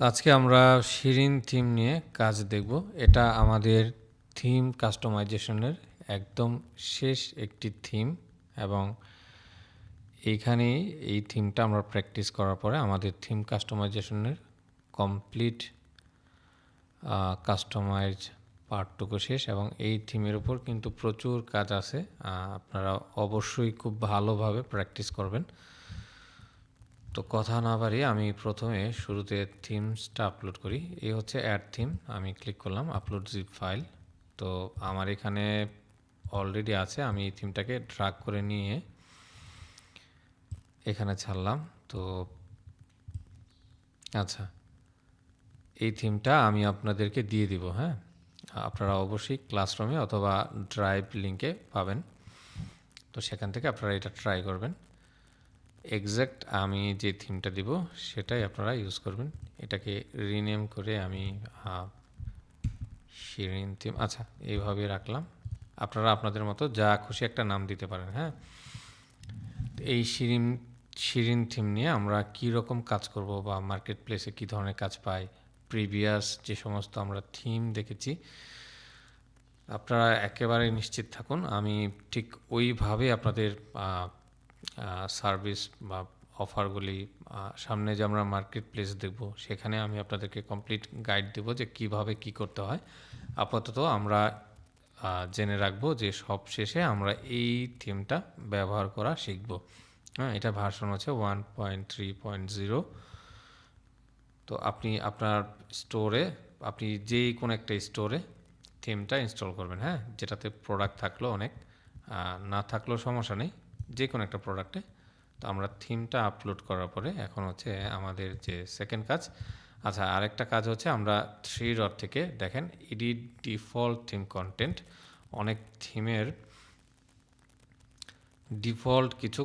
আজকে আমরা শিরিন থিম নিয়ে কাজ দেখব। এটা আমাদের থিম কাস্টমাইজেশনের একদম শেষ একটি থিম এবং এইখানেই এই থিমটা আমরা প্র্যাকটিস করার পরে আমাদের থিম কাস্টমাইজেশনের কমপ্লিট কাস্টমাইজ পার্টটুকু শেষ এবং এই থিমের উপর কিন্তু প্রচুর কাজ আছে। আপনারা অবশ্যই খুব ভালোভাবে প্র্যাকটিস করবেন। তো কথা না বাড়িয়ে আমি প্রথমে শুরুতে থিমসটা আপলোড করি। এই হচ্ছে অ্যাড থিম, আমি ক্লিক করলাম আপলোড জিপ ফাইল। তো আমার এখানে অলরেডি আছে, আমি এই থিমটাকে ড্রাগ করে নিয়ে এখানে ছাড়লাম। তো আচ্ছা, এই থিমটা আমি আপনাদেরকে দিয়ে দিব। হ্যাঁ, আপনারা অবশ্যই ক্লাসরুমে অথবা ড্রাইভ লিঙ্কে পাবেন। তো সেখান থেকে আপনারা এটা ট্রাই করবেন। এক্স্যাক্ট আমি যে থিমটা দিব সেটাই আপনারা ইউজ করবেন। এটাকে রিনেম করে আমি শিরিন থিম, আচ্ছা এইভাবে রাখলাম। আপনারা আপনাদের মতো যা খুশি একটা নাম দিতে পারেন। হ্যাঁ, এই শিরিন থিম নিয়ে আমরা কি রকম কাজ করব বা মার্কেট প্লেসে কী ধরনের কাজ পাই, প্রিভিয়াস যে সমস্ত আমরা থিম দেখেছি, আপনারা একেবারে নিশ্চিত থাকুন আমি ঠিক ওইভাবে আপনাদের সার্ভিস বা অফারগুলি সামনে যে আমরা মার্কেট প্লেস দেখব সেখানে আমি আপনাদেরকে কমপ্লিট গাইড দেব যে কিভাবে কি করতে হয়। আপাতত আমরা জেনে রাখবো যে সব শেষে আমরা এই থিমটা ব্যবহার করা শিখব। হ্যাঁ, এটা ভার্সন হচ্ছে 1.3.0। তো আপনি আপনার স্টোরে, আপনি যেই কোনো একটা স্টোরে থিমটা ইনস্টল করবেন। হ্যাঁ, যেটাতে প্রোডাক্ট থাকলো অনেক, না থাকলেও সমস্যা নেই, যে কোনো একটা প্রোডাক্টে। তো আমরা থিমটা আপলোড করার পরে এখন হচ্ছে আমাদের যে সেকেন্ড কাজ। আচ্ছা, আরেকটা কাজ হচ্ছে আমরা 3 ডট থেকে দেখেন এডিট ডিফল্ট থিম কন্টেন্ট। অনেক থিমের ডিফল্ট কিছু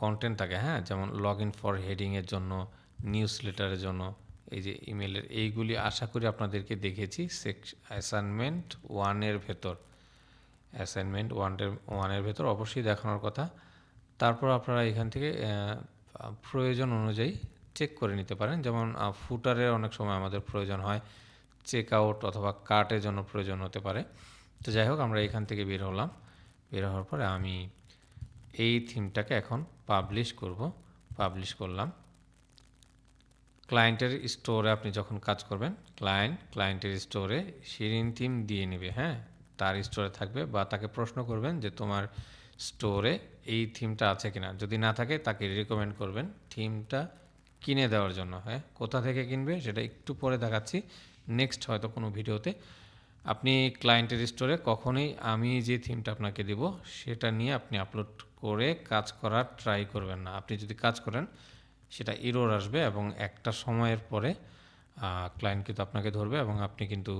কন্টেন্ট থাকে। হ্যাঁ, যেমন লগ ইন ফর হেডিংয়ের জন্য, নিউজ লেটারের জন্য, এই যে ইমেলের, এইগুলি আশা করি আপনাদেরকে দেখেছি অ্যাসাইনমেন্ট ওয়ানের ভেতর। অ্যাসাইনমেন্ট ওয়ানের ভেতর অবশ্যই দেখানোর কথা। তারপর আপনারা এখান থেকে প্রয়োজন অনুযায়ী চেক করে নিতে পারেন। যেমন ফুটারের অনেক সময় আমাদের প্রয়োজন হয়, চেক আউট অথবা কার্টের জন্য প্রয়োজন হতে পারে। তো যাই হোক, আমরা এখান থেকে বের হলাম। বের হওয়ার পরে আমি এই থিমটাকে এখন পাবলিশ করব। পাবলিশ করলাম। ক্লায়েন্টের স্টোরে আপনি যখন কাজ করবেন, ক্লায়েন্টের স্টোরে শিরিন থিম দিয়ে নেবে। হ্যাঁ, তার স্টোরে থাকবে বা তাকে প্রশ্ন করবেন যে তোমার স্টোরে এই থিমটা আছে কিনা। যদি না থাকে তাকে রিকমেন্ড করবেন থিমটা কিনে দেওয়ার জন্য। হ্যাঁ, কোথা থেকে কিনবে সেটা একটু পরে দেখাচ্ছি নেক্সট হয়তো কোনো ভিডিওতে। আপনি ক্লায়েন্টের স্টোরে কখনোই আমি যে থিমটা আপনাকে দেব সেটা নিয়ে আপনি আপলোড করে কাজ করার ট্রাই করবেন না। আপনি যদি কাজ করেন সেটা এরর আসবে এবং একটা সময়ের পরে ক্লায়েন্ট কিন্তু আপনাকে ধরবে এবং আপনি কিন্তু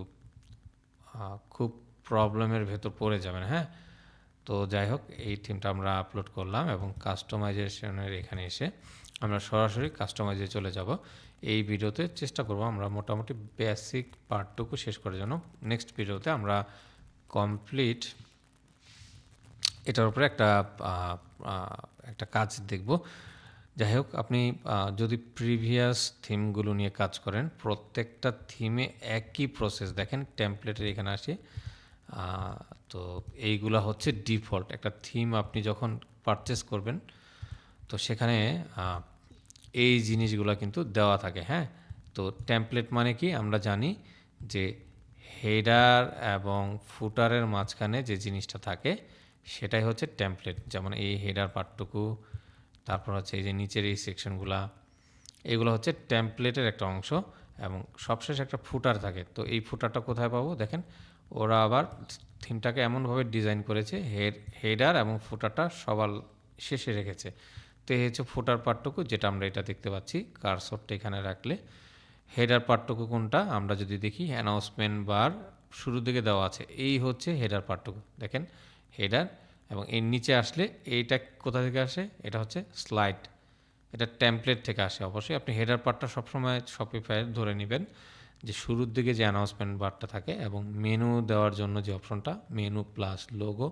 খুব প্রবলেমের ভেতর পড়ে যাবেন। হ্যাঁ, তো যাই হোক, এই থিমটা আমরা আপলোড করলাম এবং কাস্টমাইজেশনের এখানে এসে আমরা সরাসরি কাস্টমাইজে চলে যাব। এই ভিডিওতে চেষ্টা করব আমরা মোটামুটি বেসিক পার্টটুকু শেষ করার জন্য। নেক্সট ভিডিওতে আমরা কমপ্লিট এটার উপরে একটা কাজ দেখব। যাই হোক, আপনি যদি প্রিভিয়াস থিমগুলো নিয়ে কাজ করেন, প্রত্যেকটা থিমে একই প্রসেস। দেখেন টেমপ্লেটের এখানে আসে। তো এইগুলা হচ্ছে ডিফল্ট। একটা থিম আপনি যখন পারচেস করবেন তো সেখানে এই জিনিসগুলো কিন্তু দেওয়া থাকে। হ্যাঁ, তো টেমপ্লেট মানে কি আমরা জানি যে হেডার এবং ফুটারের মাঝখানে যে জিনিসটা থাকে সেটাই হচ্ছে টেমপ্লেট। যেমন এই হেডার পার্টটুকু, তারপর হচ্ছে এই যে নিচের এই সেকশনগুলা, এগুলো হচ্ছে টেমপ্লেটের একটা অংশ এবং সবশেষ একটা ফুটার থাকে। তো এই ফুটারটা কোথায় পাবো দেখেন, ওরা আবার থিমটাকে এমনভাবে ডিজাইন করেছে হেডার এবং ফুটারটা সবার শেষে রেখেছে। তো এই হচ্ছে ফুটার পার্টটুকু, যেটা আমরা এটা দেখতে পাচ্ছি কারসরটা এখানে রাখলে। হেডার পার্টটুকু কোনটা আমরা যদি দেখি, অ্যানাউন্সমেন্ট বার শুরুর দিকে দেওয়া আছে, এই হচ্ছে হেডার পার্টটুকু। দেখেন হেডার, এবং এর নিচে আসলে এইটা কোথা থেকে আসে, এটা হচ্ছে স্লাইড, এটা টেমপ্লেট থেকে আসে। অবশ্যই আপনি হেডার পার্টটা সবসময় শপিফাই ধরে নেবেন যে শুরুর দিকে যে অ্যানাউন্সমেন্ট বারটা থাকে এবং মেনু দেওয়ার জন্য যে অপশনটা, menu plus logo,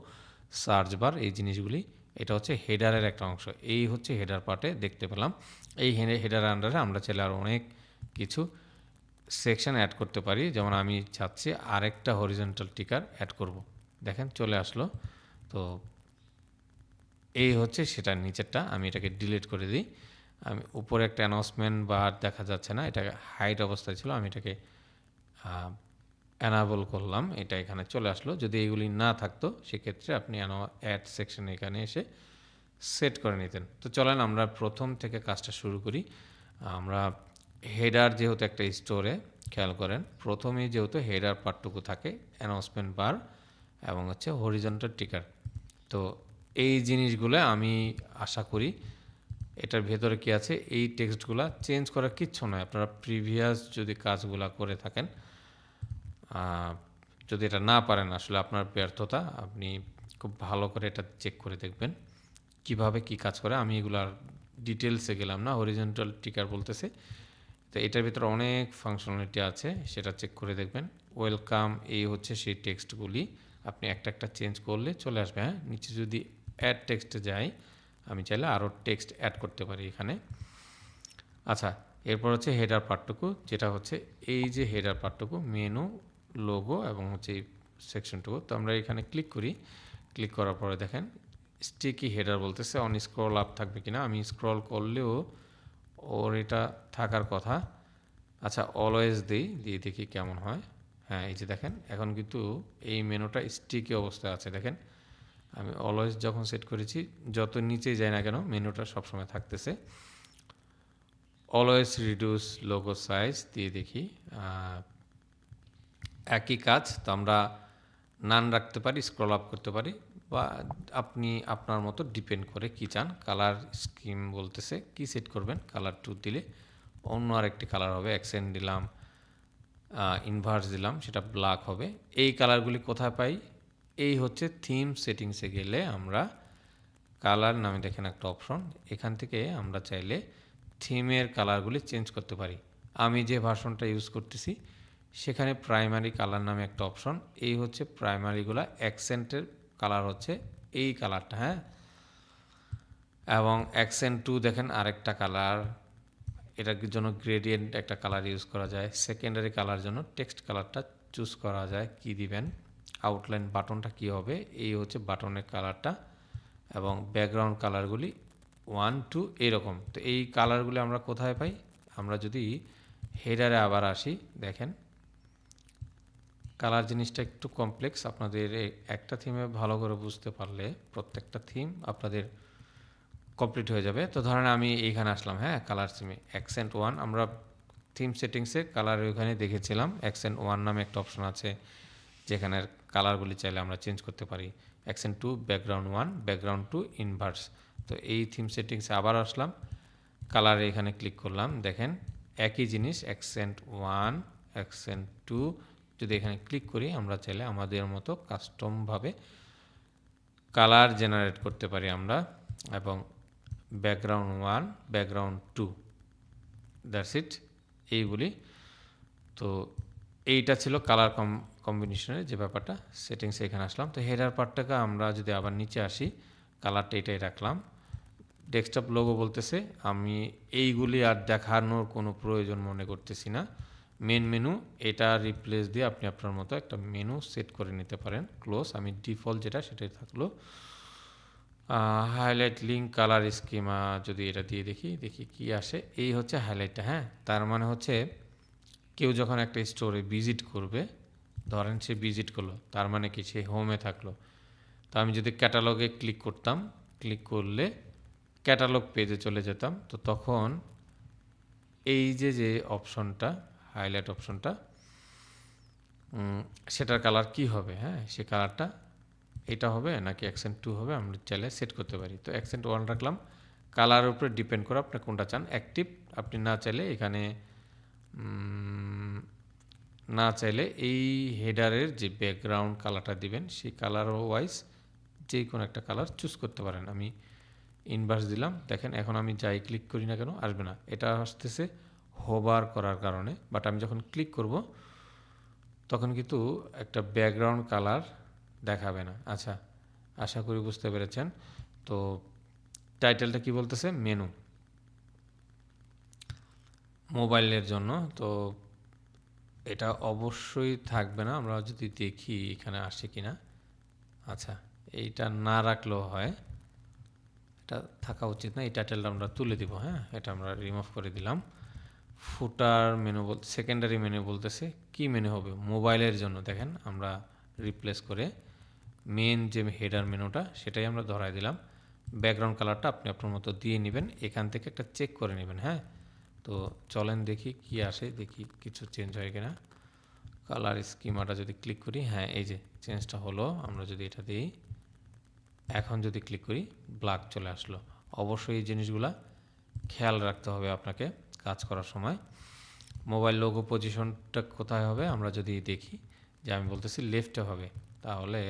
search bar, এই জিনিসগুলি, এটা হচ্ছে হেডারের একটা অংশ। এই হচ্ছে হেডার পার্টে দেখতে পেলাম। এই হেডার আন্ডারে আমরা চাইলে আরও অনেক কিছু সেকশন অ্যাড করতে পারি। যেমন আমি চাচ্ছি আরেকটা হরিজন্টাল টিকার অ্যাড করব। দেখেন চলে আসলো। তো এই হচ্ছে সেটার নিচেরটা, আমি এটাকে ডিলিট করে দিই। আমি উপরে একটা অ্যানাউন্সমেন্ট বার দেখা যাচ্ছে না, এটা হাইড অবস্থায় ছিল, আমি এটাকে অ্যানাবল করলাম, এটা এখানে চলে আসলো। যদি এগুলি না থাকতো সেক্ষেত্রে আপনি অ্যাড সেকশন এখানে এসে সেট করে নিতেন। তো চলেন আমরা প্রথম থেকে কাজটা শুরু করি। আমরা হেডার যেহেতু একটা স্টোরে, খেয়াল করেন প্রথমেই যেহেতু হেডার পার্টটুকু থাকে অ্যানাউন্সমেন্ট বার এবং হচ্ছে হরিজন্টাল টিকার। তো এই জিনিসগুলো আমি আশা করি এটার ভেতরে কি আছে, এই টেক্সটগুলো চেঞ্জ করার কিচ্ছু নয়। আপনারা প্রিভিয়াস যদি কাজগুলা করে থাকেন, যদি এটা না পারেন আসলে আপনার ব্যর্থতা, আপনি খুব ভালো করে এটা চেক করে দেখবেন কিভাবে কি কাজ করে। আমি এগুলার ডিটেলসে গেলাম না, হরিজন্টাল টিকার বলতেছে। তো এটার ভিতরে অনেক ফাংশনালিটি আছে, সেটা চেক করে দেখবেন। ওয়েলকাম, এই হচ্ছে সেই টেক্সটগুলি, আপনি একটা একটা চেঞ্জ করলে চলে আসবে। হ্যাঁ, নিচে যদি অ্যাড টেক্সটে যাই, আমি চাইলে আরও টেক্সট অ্যাড করতে পারি এখানে। আচ্ছা, এরপর হচ্ছে হেডার পার্টটুকু, যেটা হচ্ছে এই যে হেডার পার্টটুকু, মেনু, লোগো এবং হচ্ছে এই সেকশনটুকু। তো আমরা এখানে ক্লিক করি, ক্লিক করার পরে দেখেন স্টিকি হেডার বলতেছে, অন স্ক্রল আপ থাকবে কিনা। আমি স্ক্রল করলেও ওর এটা থাকার কথা। আচ্ছা, অলওয়েজ দিয়ে দেখি কেমন হয়। হ্যাঁ, এই যে দেখেন এখন কিন্তু এই মেনুটা স্টিকি অবস্থায় আছে। দেখেন আমি অলওয়েজ যখন সেট করেছি, যত নিচেই যায় না কেন মেনুটা সবসময় থাকতেছে। অলওয়েজ রিডিউস লোগো সাইজ দিয়ে দেখি, একই কাজ। তো আমরা নান রাখতে পারি, স্ক্রল আপ করতে পারি, বা আপনি আপনার মতো ডিপেন্ড করে কি চান। কালার স্কিম বলতেছে কি সেট করবেন, কালার 2 দিলে অন্য আরেকটি কালার হবে। অ্যাকসেন্ট দিলাম, ইনভার্স দিলাম, সেটা ব্ল্যাক হবে। এই কালারগুলি কোথায় পাই? এই হচ্ছে থিম সেটিংসে গেলে আমরা কালার নামে দেখেন একটা অপশন, এখান থেকে আমরা চাইলে থিমের কালারগুলি চেঞ্জ করতে পারি। আমি যে ভার্সনটা ইউজ করতেছি সেখানে প্রাইমারি কালার নামে একটা অপশন, এই হচ্ছে প্রাইমারিগুলা। অ্যাকসেন্টের কালার হচ্ছে এই কালারটা, হ্যাঁ। এবং অ্যাকসেন্ট 2 দেখেন আরেকটা কালার, এটার জন্য গ্রেডিয়েন্ট একটা কালার ইউজ করা যায়। সেকেন্ডারি কালার জন্য টেক্সট কালারটা চুজ করা যায়, কি দিবেন। আউটলাইন বাটনটা কি হবে, এই হচ্ছে বাটনের কালারটা। এবং ব্যাকগ্রাউন্ড কালারগুলি 1 2 এরকম। তো এই কালারগুলি আমরা কোথায় পাই? আমরা যদি হেডারে আবার আসি, দেখেন কালার জিনিসটা একটু কমপ্লেক্স। আপনাদের একটা থিমে ভালো করে বুঝতে পারলে প্রত্যেকটা থিম আপনাদের কমপ্লিট হয়ে যাবে। তো ধরেন আমি এইখানে আসলাম, হ্যাঁ, কালার থিমে অ্যাকসেন্ট 1, আমরা থিম সেটিংসে কালার ওইখানে দেখেছিলাম অ্যাকসেন্ট 1 নামে একটা অপশন আছে, যেখানে কালারগুলি চাইলে আমরা চেঞ্জ করতে পারি। Accent 2 background 1, background 2 inverse. তো এই থিম সেটিংসে আবার আসলাম, কালারে এখানে ক্লিক করলাম, দেখেন একই জিনিস অ্যাকসেন্ট 1, অ্যাকসেন্ট 2। যদি এখানে ক্লিক করি আমরা চাইলে আমাদের মতো কাস্টমভাবে কালার জেনারেট করতে পারি আমরা। এবং ব্যাকগ্রাউন্ড 1, ব্যাকগ্রাউন্ড 2, দ্যাটস ইট, এইগুলি। তো এইটা ছিল কালার কম্বিনেশনের যে ব্যাপারটা, সেটিংসে এখানে আসলাম। তো হেডার পার্টটাকে আমরা যদি আবার নিচে আসি, কালারটা এটাই রাখলাম। ডেস্কটপ লোগো বলতেছে, আমি এইগুলি আর দেখানোর কোনো প্রয়োজন মনে করতেছি না। মেন মেনু, এটা রিপ্লেস দিয়ে আপনি আপনার মতো একটা মেনু সেট করে নিতে পারেন। ক্লোজ, আমি ডিফল্ট যেটা সেটাই থাকলো। হাইলাইট লিঙ্ক কালার স্কিমা যদি এটা দিয়ে দেখি, দেখি কি আসে। এই হচ্ছে হাইলাইটটা, হ্যাঁ। তার মানে হচ্ছে কেউ যখন একটা স্টোরে ভিজিট করবে, ধরেন সে ভিজিট করলো, তার মানে কি সে হোমে থাকলো। তো আমি যদি ক্যাটালগে ক্লিক করতাম, ক্লিক করলে ক্যাটালগ পেজে চলে যেতাম। তো তখন এই যে অপশনটা, হাইলাইট অপশনটা, সেটার কালার কি হবে, হ্যাঁ, সে কালারটা এটা হবে নাকি অ্যাকসেন্ট 2 হবে, আমরা চাইলে সেট করতে পারি। তো অ্যাকসেন্ট 1 রাখলাম, কালারের উপরে ডিপেন্ড করে আপনি কোনটা চান। অ্যাক্টিভ, আপনি না চাইলে এখানে না চাইলে এই হেডারের যে ব্যাকগ্রাউন্ড কালারটা দিবেন সেই কালার ওয়াইজ যে কোনো একটা কালার চুজ করতে পারেন। আমি ইনভার্স দিলাম, দেখেন এখন আমি যাই ক্লিক করি না কেন আসবে না, এটা আসতেছে হোভার করার কারণে। বাট আমি যখন ক্লিক করব তখন কিন্তু একটা ব্যাকগ্রাউন্ড কালার দেখাবে না। আচ্ছা, আশা করি বুঝতে পেরেছেন। তো টাইটেলটা কি বলতেছে, মেনু, মোবাইলের জন্য। তো এটা অবশ্যই থাকবে না, আমরা যদি দেখি এখানে আসে কিনা। আচ্ছা, এইটা না রাখলেও হয়, এটা থাকা উচিত না। এই টাইটেলটা আমরা তুলে দিব, হ্যাঁ, এটা আমরা রিমুভ করে দিলাম। ফুটার মেনু বলতে সেকেন্ডারি মেনু বলতেছে কি মেনু হবে মোবাইলের জন্য, দেখেন আমরা রিপ্লেস করে মেন যে হেডার মেনুটা সেটাই আমরা ধরাই দিলাম। ব্যাকগ্রাউন্ড কালারটা আপনি আপনার মতো দিয়ে নেবেন, এখান থেকে একটা চেক করে নেবেন। হ্যাঁ, তো চলেন দেখি কি আসে, দেখি কিছু চেঞ্জ হয় কিনা। কালার স্কিমাটা যদি ক্লিক করি, হ্যাঁ এই যে চেঞ্জটা হলো। আমরা যদি এটা দিই, এখন যদি ক্লিক করি ব্ল্যাক চলে আসলো। অবশ্যই এই জিনিসগুলা খেয়াল রাখতে হবে আপনাকে কাজ করার সময়। মোবাইল লোগো পজিশনটা কোথায় হবে আমরা যদি দেখি, যে আমি বলতেছি লেফটে হবে, তাহলে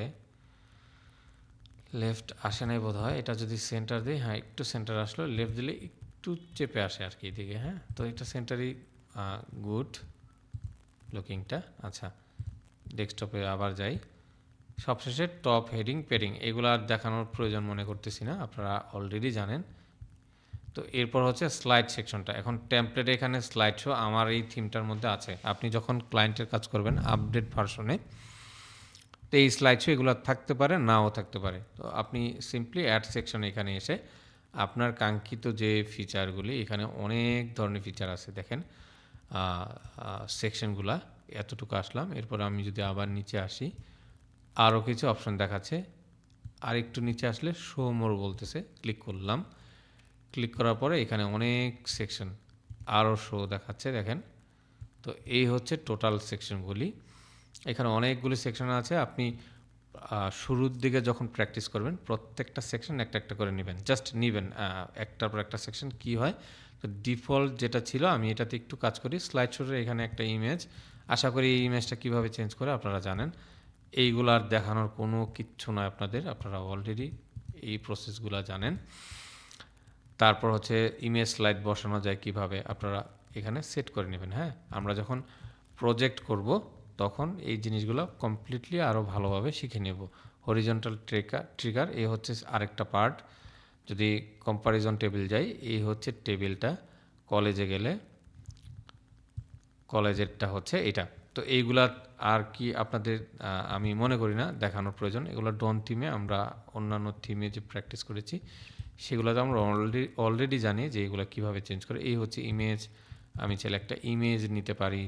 লেফট আসে নাই বোধ হয়। এটা যদি সেন্টার দিই, হ্যাঁ একটু সেন্টার আসলো, লেফট দিলে একটু চেপে আসে আর কি এদিকে। হ্যাঁ, তো এটা সেন্টারই গুড লুকিংটা। আচ্ছা, ডেস্কটপে আবার যাই। সবশেষে টপ হেডিং পেডিং এগুলো আর দেখানোর প্রয়োজন মনে করতেছি না, আপনারা অলরেডি জানেন। তো এরপর হচ্ছে স্লাইড সেকশনটা। এখন টেমপ্লেটে এখানে স্লাইড শো আমার এই থিমটার মধ্যে আছে। আপনি যখন ক্লায়েন্টের কাজ করবেন আপডেট ভার্সনে, তো এই স্লাইড শো এগুলো থাকতে পারে, নাও থাকতে পারে। তো আপনি সিম্পলি অ্যাড সেকশনে এখানে এসে আপনার কাঙ্ক্ষিত যে ফিচারগুলি, এখানে অনেক ধরনের ফিচার আছে দেখেন। সেকশনগুলা এতটুকু আসলাম, এরপর আমি যদি আবার নিচে আসি আরও কিছু অপশন দেখাচ্ছে। আর একটু নিচে আসলে শো মোর বলতেছে, ক্লিক করলাম। ক্লিক করার পরে এখানে অনেক সেকশন আরও শো দেখাচ্ছে দেখেন। তো এই হচ্ছে টোটাল সেকশনগুলি। এখানে অনেকগুলি সেকশন আছে। আপনি শুরুর দিকে যখন প্র্যাকটিস করবেন প্রত্যেকটা সেকশন একটা একটা করে নেবেন, জাস্ট নেবেন একটার পর একটা সেকশন কি হয়। তো ডিফল্ট যেটা ছিল আমি এটাতে একটু কাজ করি। স্লাইড শোর এখানে একটা ইমেজ, আশা করি এই ইমেজটা কীভাবে চেঞ্জ করে আপনারা জানেন। এইগুলো আর দেখানোর কোনো কিচ্ছু নয় আপনাদের, আপনারা অলরেডি এই প্রসেসগুলো জানেন। তারপর হচ্ছে ইমেজ স্লাইড বসানো যায় কিভাবে, আপনারা এখানে সেট করে নেবেন। হ্যাঁ, আমরা যখন প্রজেক্ট করব তখন এই জিনিসগুলো কমপ্লিটলি আরও ভালোভাবে শিখে নেব। হরিজন্টাল ট্রিগার এই হচ্ছে আরেকটা পার্ট। যদি কম্পারিজন টেবিল যাই, এই হচ্ছে টেবিলটা। কলেজে গেলে কলেজেরটা হচ্ছে এটা। তো এইগুলা আর কি আপনাদের আমি মনে করি না দেখানোর প্রয়োজন। এগুলো ডন থিমে আমরা অন্যান্য থিমে যে প্র্যাকটিস করেছি সেগুলোতে আমরা অলরেডি জানি যে এগুলো কীভাবে চেঞ্জ করে। এই হচ্ছে ইমেজ, আমি চাইলে একটা ইমেজ নিতে পারি।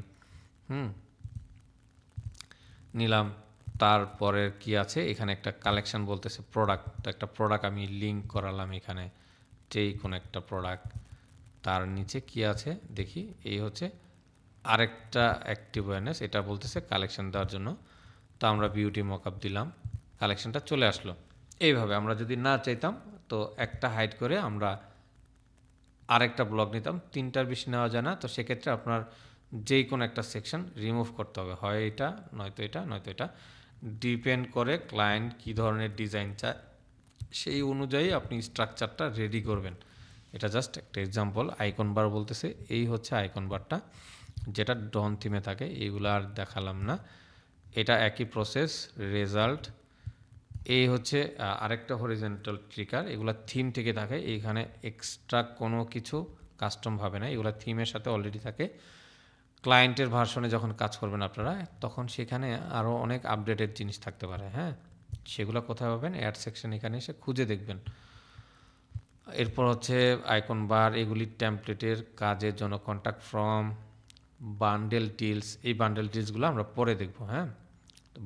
নিলাম। তারপরে কি আছে এখানে একটা কালেকশন বলতেছে প্রোডাক্ট, তো একটা প্রোডাক্ট আমি লিঙ্ক করালাম এখানে, যেই কোনো একটা প্রোডাক্ট। তার নিচে কি আছে দেখি, এই হচ্ছে আরেকটা অ্যাক্টিভ অ্যাওয়ারনেস, এটা বলতেছে কালেকশন দেওয়ার জন্য। তো আমরা বিউটি মকআপ দিলাম, কালেকশনটা চলে আসলো। এইভাবে আমরা যদি না চাইতাম তো একটা হাইড করে আমরা আরেকটা ব্লক নিতাম, তিনটার বেশি নেওয়া যায় না। তো সেক্ষেত্রে আপনার যেই কোনো একটা সেকশন রিমুভ করতে হবে, হয় এটা নয়তো এটা নয়তো এটা, ডিপেন্ড করে ক্লায়েন্ট কী ধরনের ডিজাইন চায় সেই অনুযায়ী আপনি স্ট্রাকচারটা রেডি করবেন। এটা জাস্ট একটা এক্সাম্পল। আইকন বার বলতেছে, এই হচ্ছে আইকন বারটা যেটা ডন থিমে থাকে, এইগুলো আর দেখালাম না। এটা একই প্রসেস। রেজাল্ট এই হচ্ছে আরেকটা হরিজন্টাল ট্রিগার, এগুলো থিম থেকে থাকে, এইখানে এক্সট্রা কোনো কিছু কাস্টম ভাবে না, এগুলো থিমের সাথে অলরেডি থাকে। ক্লায়েন্টের ভার্সনে যখন কাজ করবেন আপনারা তখন সেখানে আরও অনেক আপডেটেড জিনিস থাকতে পারে। হ্যাঁ, সেগুলো কোথায় পাবেন, অ্যাড সেকশন এখানে এসে খুঁজে দেখবেন। এরপর হচ্ছে আইকন বার, এগুলি টেমপ্লেটের কাজের জন্য। কন্ট্যাক্ট ফর্ম, বান্ডেল ডিলস, এই বান্ডেল ডিলসগুলো আমরা পরে দেখব। হ্যাঁ,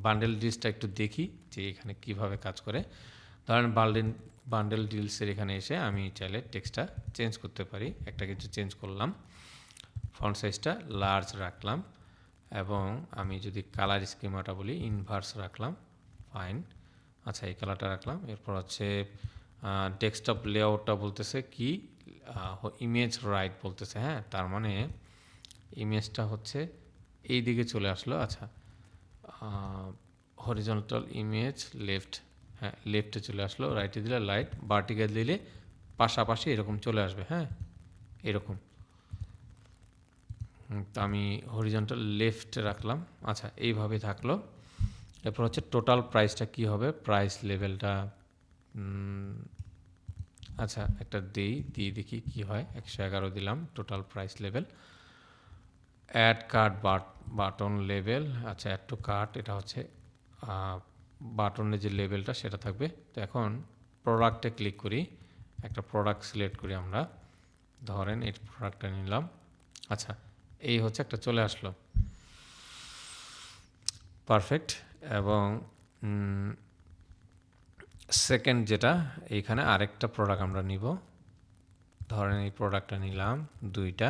বান্ডেল ডিলসটা একটু দেখি যে এখানে কিভাবে কাজ করে। ধরেন বান্ডেল ডিলসের এখানে এসে আমি চাইলে টেক্সটটা চেঞ্জ করতে পারি, একটা কিছু চেঞ্জ করলাম, ফন্ট সাইজটা লার্জ রাখলাম, এবং আমি যদি কালার স্কিমাটা বলি ইনভার্স রাখলাম, ফাইন। আচ্ছা, এই কালারটা রাখলাম। এরপর হচ্ছে ডেস্কটপ লেআউটটা বলতেছে কি, ইমেজ রাইট বলতেছে। হ্যাঁ, তার মানে ইমেজটা হচ্ছে এই দিকে চলে আসলো। আচ্ছা, হরিজন্টাল ইমেজ লেফট, হ্যাঁ লেফটে চলে আসলো। রাইটে দিলে লাইট, ভার্টিক্যাল দিলে পাশাপাশি এরকম চলে আসবে। হ্যাঁ, এরকম। তো আমি হরিজন্টাল লেফটে রাখলাম। আচ্ছা, এইভাবে থাকলো। এরপর হচ্ছে টোটাল প্রাইসটা কি হবে, প্রাইস লেভেলটা আচ্ছা একটা দিয়ে দেখি কি হয়। 111 দিলাম total price level. Add card button label, আচ্ছা অ্যাড টু কার্ট, এটা হচ্ছে বাটনের যে লেবেলটা সেটা থাকবে। তো এখন প্রোডাক্টে ক্লিক করি, একটা প্রোডাক্ট সিলেক্ট করি আমরা, ধরেন এই প্রোডাক্টটা নিলাম। আচ্ছা, এই হচ্ছে একটা চলে আসলো, পারফেক্ট। এবং সেকেন্ড যেটা, এইখানে আরেকটা প্রোডাক্ট আমরা নিব, ধরেন এই প্রোডাক্টটা নিলাম দুইটা।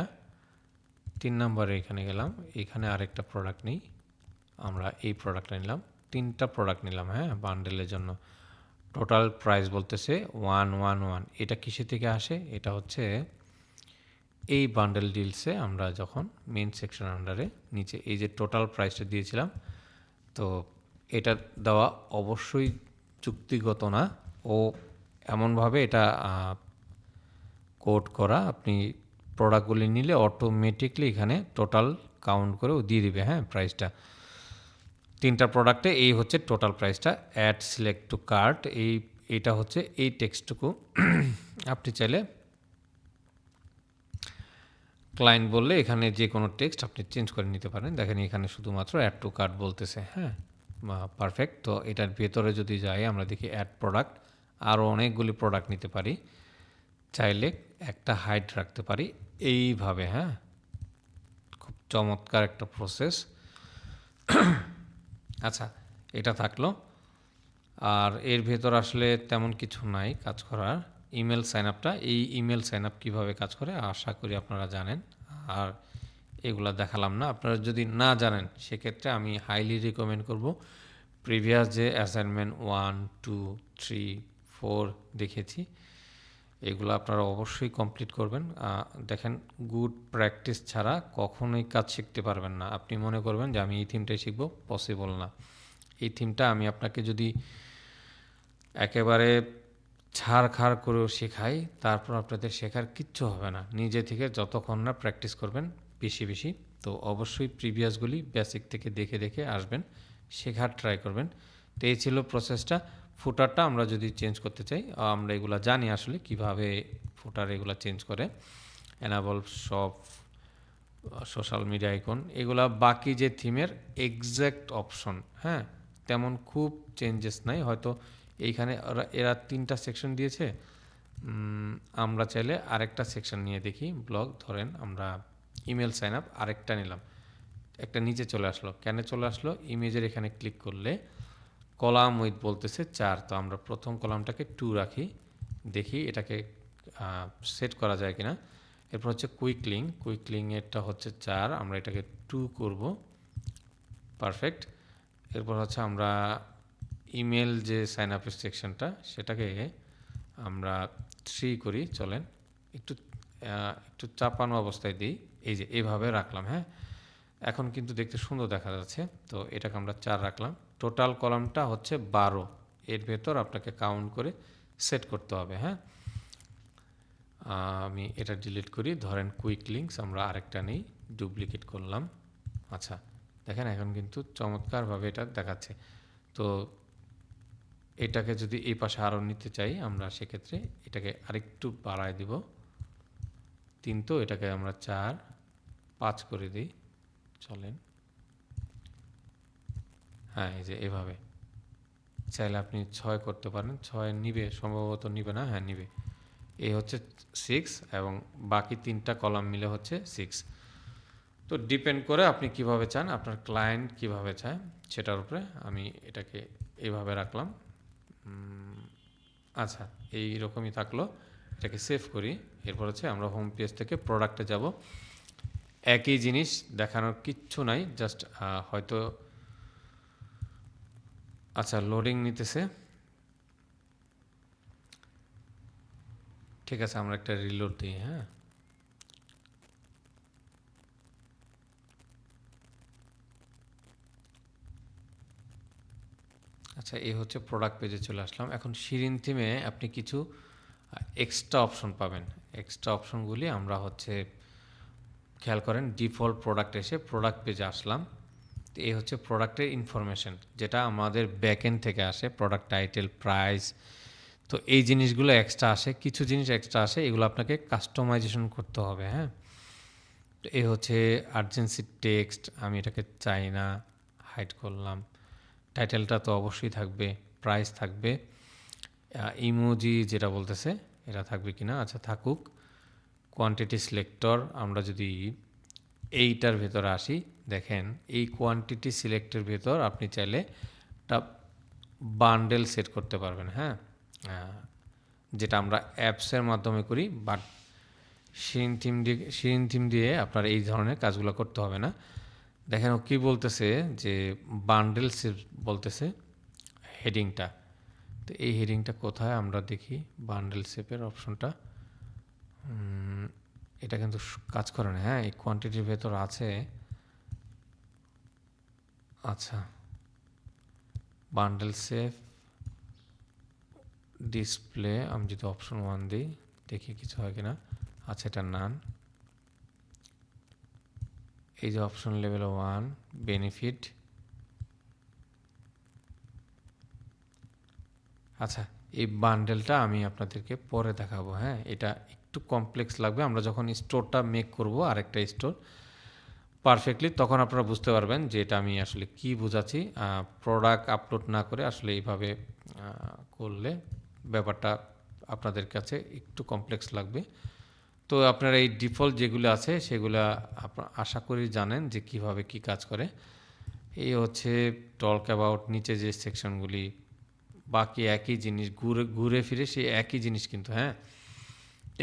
3 নম্বরে এখানে গেলাম, এখানে আরেকটা প্রোডাক্ট নিই, আমরা এই প্রোডাক্টটা নিলাম, 3টা প্রোডাক্ট নিলাম, হ্যাঁ, বান্ডেলের জন্য। টোটাল প্রাইস বলতেছে 111। এটা কিসে থেকে আসে? এটা হচ্ছে এই বান্ডেল ডিলসে আমরা যখন মেন সেকশন আন্ডারে নিচে এই যে টোটাল প্রাইসটা দিয়েছিলাম, তো এটা দেওয়া অবশ্যই চুক্তিগত না, ও এমনভাবে এটা কোড করা, আপনি প্রোডাক্টগুলি নিলে অটোমেটিকলি এখানে টোটাল কাউন্ট করে ও দিয়ে দিবে, হ্যাঁ, প্রাইসটা। 3টা প্রোডাক্টে এই হচ্ছে টোটাল প্রাইসটা। অ্যাড সিলেক্ট টু কার্ট, এইটা হচ্ছে এই টেক্সটটুকু আপনি চাইলে ক্লায়েন্ট বললে এখানে যে কোনো টেক্সট আপনি চেঞ্জ করে নিতে পারেন। দেখেন এখানে শুধুমাত্র অ্যাড টু কার্ট বলতেছে, হ্যাঁ, পারফেক্ট। তো এটার ভেতরে যদি যাই আমরা দেখি অ্যাড প্রোডাক্ট, আরও অনেকগুলি প্রোডাক্ট নিতে পারি, চাইলে একটা হাইট রাখতে পারি এইভাবে, হ্যাঁ, খুব চমৎকার একটা প্রসেস। আচ্ছা, এটা থাকলো। আর এর ভেতর আসলে তেমন কিছু নাই কাজ করার। ইমেল সাইন আপটা, এই ইমেল সাইন আপ কীভাবে কাজ করে আশা করি আপনারা জানেন, আর এগুলা দেখালাম না। আপনারা যদি না জানেন সেক্ষেত্রে আমি হাইলি রিকমেন্ড করব প্রিভিয়াস যে অ্যাসাইনমেন্ট 1, 2, 3, 4 দেখেছি, এগুলো আপনারা অবশ্যই কমপ্লিট করবেন। দেখেন, গুড প্র্যাকটিস ছাড়া কখনোই কাজ শিখতে পারবেন না। আপনি মনে করবেন যে আমি এই থিমটাই শিখব, পসিবল না। এই থিমটা আমি আপনাকে যদি একেবারে ছাড়খাড় করেও শেখাই, তারপর আপনাদের শেখার কিচ্ছু হবে না, নিজে থেকে যতক্ষণ না প্র্যাকটিস করবেন বেশি বেশি। তো অবশ্যই প্রিভিয়াসগুলি বেসিক থেকে দেখে দেখে আসবেন, শেখার ট্রাই করবেন। তো এই ছিল প্রসেসটা। ফুটারটা আমরা যদি চেঞ্জ করতে চাই, আমরা এগুলা জানি আসলে কিভাবে ফুটার এগুলা চেঞ্জ করে, এনাবল সব সোশ্যাল মিডিয়া আইকন, এগুলা বাকি যে থিমের এক্স্যাক্ট অপশন, হ্যাঁ, তেমন খুব চেঞ্জেস নাই। হয়তো এইখানে এরা 3টা সেকশন দিয়েছে, আমরা চাইলে আরেকটা সেকশন নিয়ে দেখি। ব্লগ, ধরেন আমরা ইমেল সাইন আপ আরেকটা নিলাম, একটা নিচে চলে আসলো। কেন চলে আসলো? ইমেজের এখানে ক্লিক করলে কলাম উইথ বলতেছে 4, তো আমরা প্রথম কলামটাকে 2 রাখি, দেখি এটাকে সেট করা যায় কিনা। এরপর হচ্ছে কুইক লিঙ্কটা হচ্ছে 4, আমরা এটাকে 2 করব, পারফেক্ট। এরপর হচ্ছে আমরা ইমেল যে সাইন আপের সেকশনটা সেটাকে আমরা 3 করি, চলেন একটু একটু চাপানো অবস্থায় দিই, এই যে এইভাবে রাখলাম, হ্যাঁ, এখন কিন্তু দেখতে সুন্দর দেখা যাচ্ছে। তো এটাকে আমরা 4 রাখলাম। টোটাল কলামটা হচ্ছে 12, এর ভেতর আপনাকে কাউন্ট করে সেট করতে হবে, হ্যাঁ। আমি এটা ডিলিট করি, ধরেন কুইক লিঙ্কস আমরা আরেকটা নেই, ডুপ্লিকেট করলাম। আচ্ছা, দেখেন এখন কিন্তু চমৎকারভাবে এটা দেখাচ্ছে। তো এটাকে যদি এই পাশে আরও নিতে চাই আমরা, সেক্ষেত্রে এটাকে আরেকটু বাড়ায় দিব, 3, তো এটাকে আমরা 4, 5 করে দিই, চলেন, হ্যাঁ, এই যে এভাবে। চাইলে আপনি 6 করতে পারেন, 6 নিবে, সম্ভবত নিবে না, হ্যাঁ নিবে। এই হচ্ছে 6 এবং বাকি 3টা কলাম মিলে হচ্ছে 6। তো ডিপেন্ড করে আপনি কিভাবে চান, আপনার ক্লায়েন্ট কিভাবে চায় সেটার উপরে। আমি এটাকে এইভাবে রাখলাম। আচ্ছা, এই রকমই থাকলো। এটাকে সেভ করি। এরপর হচ্ছে আমরা হোম পেজ থেকে প্রোডাক্টে যাব। একই জিনিস, দেখানোর কিচ্ছু নাই, জাস্ট হয়তো, আচ্ছা লোডিং নিতেছে, ঠিক আছে, আমরা একটা রিলোড দিই, হ্যাঁ। আচ্ছা, এই হচ্ছে প্রোডাক্ট পেজে চলে আসলাম। এখন শিরিন থিমে আপনি কিছু এক্সট্রা অপশন পাবেন। এক্সট্রা অপশনগুলি আমরা হচ্ছে খেয়াল করেন, ডিফল্ট প্রোডাক্ট এসে প্রোডাক্ট পেজে আসলাম। তো এই হচ্ছে প্রোডাক্টের ইনফরমেশন, যেটা আমাদের ব্যাকএন্ড থেকে আসে, প্রোডাক্ট টাইটেল, প্রাইস। তো এই জিনিসগুলো এক্সট্রা আসে, কিছু জিনিস এক্সট্রা আসে, এগুলো আপনাকে কাস্টমাইজেশন করতে হবে, হ্যাঁ। তো এই হচ্ছে আর্জেন্সি টেক্সট, আমি এটাকে চাই না, হাইড করলাম। টাইটেলটা তো অবশ্যই থাকবে, প্রাইস থাকবে, ইমোজি যেটা বলতেছে এটা থাকবে কিনা, আচ্ছা থাকুক। কোয়ান্টিটি সিলেক্টর, আমরা যদি এইটার ভেতরে আসি, দেখেন এই কোয়ান্টিটি সিলেক্টের ভেতর আপনি চাইলে একটা বান্ডেল সেট করতে পারবেন, হ্যাঁ, যেটা আমরা অ্যাপসের মাধ্যমে করি। বাট শিরিন থিম দিয়ে আপনার এই ধরনের কাজগুলো করতে হবে না। দেখেন ও কী বলতেছে যে বান্ডেল সেট বলতেছে হেডিংটা। তো এই হেডিংটা কোথায় আমরা দেখি, বান্ডেল শেপের অপশনটা, এটা কিন্তু কাজ করে না। হ্যাঁ, এই কোয়ান্টিটির ভেতর আছে। আচ্ছা, বান্ডেল শেপ ডিসপ্লে, আমি যদি অপশন 1 দিই দেখি কিছু হয় কিনা। আচ্ছা, এটা নান। এই যে অপশন লেভেল 1 বেনিফিট। আচ্ছা, এই বান্ডেলটা আমি আপনাদেরকে পরে দেখাবো। হ্যাঁ, এটা একটু কমপ্লেক্স লাগবে, আমরা যখন স্টোরটা মেক করব আরেকটা স্টোর পারফেক্টলি, তখন আপনারা বুঝতে পারবেন যে এটা আমি আসলে কি বোঝাচ্ছি। প্রোডাক্ট আপলোড না করে আসলে এইভাবে করলে ব্যাপারটা আপনাদের কাছে একটু কমপ্লেক্স লাগবে। তো আপনারা এই ডিফল্ট যেগুলো আছে সেগুলো আশা করি জানেন যে কিভাবে কি কাজ করে। এই হচ্ছে টক অ্যাবাউট, নিচে যে সেকশনগুলি বাকি একই জিনিস, ঘুরে ঘুরে ফিরে সেই একই জিনিস কিন্তু। হ্যাঁ,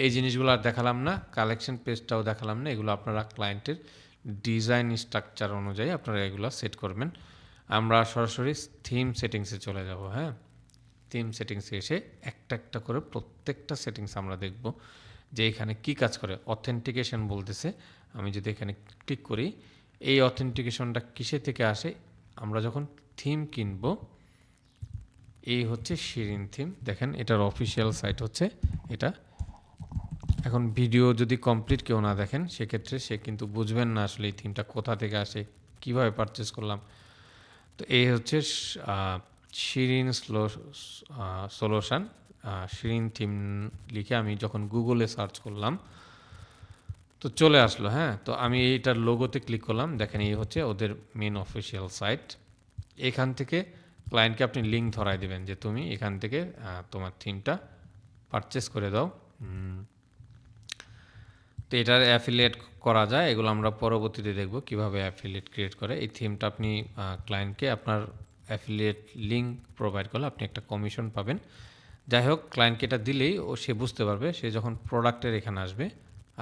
এই জিনিসগুলো আর দেখালাম না, কালেকশন পেজটাও দেখালাম না, এগুলো আপনারা ক্লায়েন্টের ডিজাইন স্ট্রাকচার অনুযায়ী আপনারা এগুলো সেট করবেন। আমরা সরাসরি থিম সেটিংসে চলে যাব। হ্যাঁ, থিম সেটিংসে এসে একটা একটা করে প্রত্যেকটা সেটিংস আমরা দেখব যে এখানে কি কাজ করে। অথেন্টিকেশন বলতেছে, আমি যদি এখানে ক্লিক করি, এই অথেন্টিকেশনটা কিসে থেকে আসে, আমরা যখন থিম কিনবো, এই হচ্ছে শিরিন থিম। দেখেন এটার অফিসিয়াল সাইট হচ্ছে এটা। এখন ভিডিও যদি কমপ্লিট কেউ না দেখেন সেক্ষেত্রে সে কিন্তু বুঝবেন না আসলে এই থিমটা কোথা থেকে আসে, কিভাবে পারচেস করলাম। তো এই হচ্ছে শিরিন সলিউশন, শিরিন থিম লিখে আমি যখন গুগলে সার্চ করলাম তো চলে আসলো। হ্যাঁ, তো আমি এইটার লোগোতে ক্লিক করলাম, দেখেন এই হচ্ছে ওদের মেন অফিসিয়াল সাইট। এখান থেকে ক্লায়েন্টকে আপনি লিঙ্ক ধরাই দেবেন যে তুমি এখান থেকে তোমার থিমটা পারচেস করে দাও। তো এটার অ্যাফিলিয়েট করা যায়, এগুলো আমরা পরবর্তীতে দেখব কিভাবে অ্যাফিলিয়েট ক্রিয়েট করে। এই থিমটা আপনি ক্লায়েন্টকে আপনার অ্যাফিলিয়েট লিঙ্ক প্রোভাইড করলে আপনি একটা কমিশন পাবেন। যাই হোক, ক্লায়েন্টকে এটা দিলেই ও সে বুঝতে পারবে, সে যখন প্রোডাক্টের এখানে আসবে,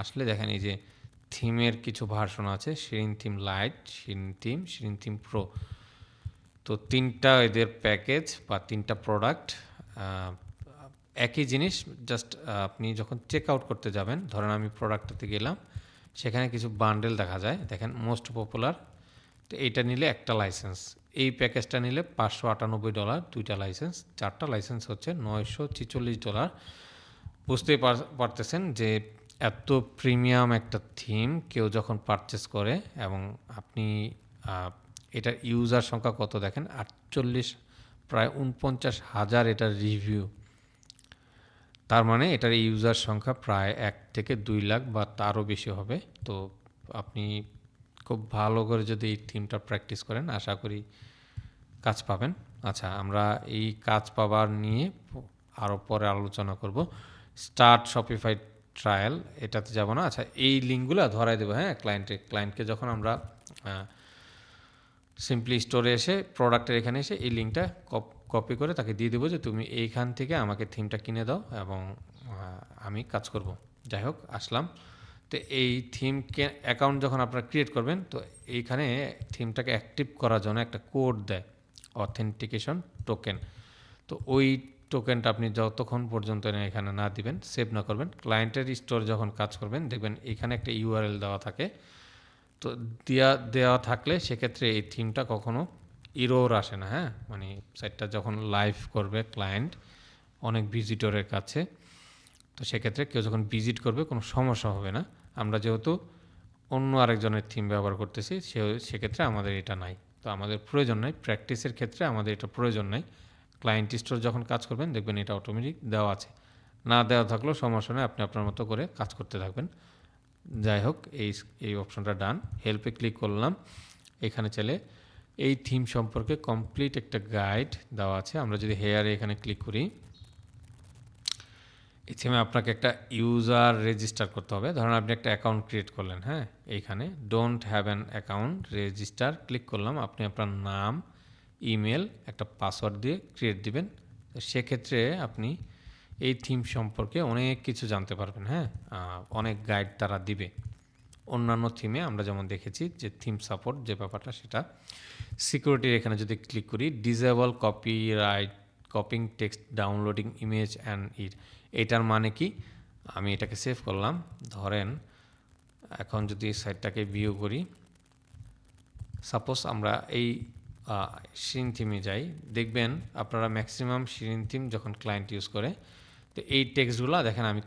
আসলে দেখেন এই যে থিমের কিছু ভার্সন আছে, Shirin theme light, Shirin theme pro. তো তিনটা এদের প্যাকেজ বা তিনটা প্রোডাক্ট, একই জিনিস। জাস্ট আপনি যখন চেক আউট করতে যাবেন, ধরেন আমি প্রোডাক্টটাতে গেলাম, সেখানে কিছু বান্ডেল দেখা যায়, দেখেন মোস্ট পপুলার। তো এইটা নিলে একটা লাইসেন্স, এই প্যাকেজটা নিলে $598, দুইটা লাইসেন্স, চারটা লাইসেন্স হচ্ছে $946। বুঝতেই পারতেছেন যে এত প্রিমিয়াম একটা থিম কেউ যখন পারচেস করে, এবং আপনি এটার ইউজার সংখ্যা কত দেখেন, 48, প্রায় 49,000 এটার রিভিউ। তার মানে এটার ইউজার সংখ্যা প্রায় 1 থেকে 2 লাখ বা তারও বেশি হবে। তো আপনি খুব ভালো করে যদি এই থিমটা প্র্যাকটিস করেন, আশা করি কাজ পাবেন। আচ্ছা, আমরা এই কাজ পাবার নিয়ে আরও পরে আলোচনা করব। স্টার্ট শপিফাই ট্রায়াল, এটাতে যাব না। আচ্ছা, এই লিঙ্কগুলো ধরাই দেবো। হ্যাঁ, ক্লায়েন্টকে যখন আমরা সিম্পলি স্টোরে এসে প্রোডাক্টের এখানে এসে এই লিঙ্কটা কপি করে তাকে দিয়ে দেবো যে তুমি এইখান থেকে আমাকে থিমটা কিনে দাও এবং আমি কাজ করব। যাই হোক, আসলাম। তো এই থিমকে অ্যাকাউন্ট যখন আপনারা ক্রিয়েট করবেন, তো এইখানে থিমটাকে অ্যাক্টিভ করার জন্য একটা কোড দেয়, অথেন্টিকেশন টোকেন। তো ওই টোকেনটা আপনি যতক্ষণ পর্যন্ত এখানে না দিবেন, সেভ না করবেন, ক্লায়েন্টের স্টোর যখন কাজ করবেন, দেখবেন এখানে একটা ইউআরএল দেওয়া থাকে। তো দেওয়া থাকলে সেক্ষেত্রে এই থিমটা কখনো ইরোর আসে না। হ্যাঁ, মানে সাইটটা যখন লাইভ করবে ক্লায়েন্ট অনেক ভিজিটরের কাছে, তো সেক্ষেত্রে কেউ যখন ভিজিট করবে কোনো সমস্যা হবে না। আমরা যেহেতু অন্য আরেকজনের থিম ব্যবহার করতেছি, সেক্ষেত্রে আমাদের এটা নাই। তো আমাদের প্রয়োজন নাই, প্র্যাকটিসের ক্ষেত্রে আমাদের এটা প্রয়োজন নাই। ক্লায়েন্ট স্টোর যখন কাজ করবেন দেখবেন এটা অটোমেটিক দেওয়া আছে, না দেওয়া থাকলেও সমস্যা নেই, আপনি আপনার মতো করে কাজ করতে থাকবেন। যাই হোক, এই অপশনটা ডান। হেল্পে ক্লিক করলাম। এখানে চাইলে এই থিম সম্পর্কে কমপ্লিট একটা গাইড দেওয়া আছে। আমরা যদি হেয়ারে এখানে ক্লিক করি, এই থিমে আপনাকে একটা ইউজার রেজিস্টার করতে হবে। ধরুন আপনি একটা অ্যাকাউন্ট ক্রিয়েট করলেন, হ্যাঁ, এইখানে don't have an account register click করলাম। আপনি আপনার নাম, ইমেল, একটা পাসওয়ার্ড দিয়ে ক্রিয়েট দিবেন। তো সেক্ষেত্রে আপনি এই থিম সম্পর্কে অনেক কিছু জানতে পারবেন, হ্যাঁ, অনেক গাইড তারা দিবে। অন্যান্য থিমে আমরা যেমন দেখেছি যে থিম সাপোর্ট যে ব্যাপারটা, সেটা সিকিউরিটির এখানে যদি ক্লিক করি, disable copyright copying text downloading image and এটার মানে কি, আমি এটাকে সেভ করলাম। ধরেন এখন যদি সাইটটাকে ভিউ করি, সাপোজ আমরা এই শিরিন থিমে যাই, দেখবেন আপনারা ম্যাক্সিমাম শিরিন থিম যখন ক্লায়েন্ট ইউজ করে, তো এই টেক্সটগুলো দেখেন আমি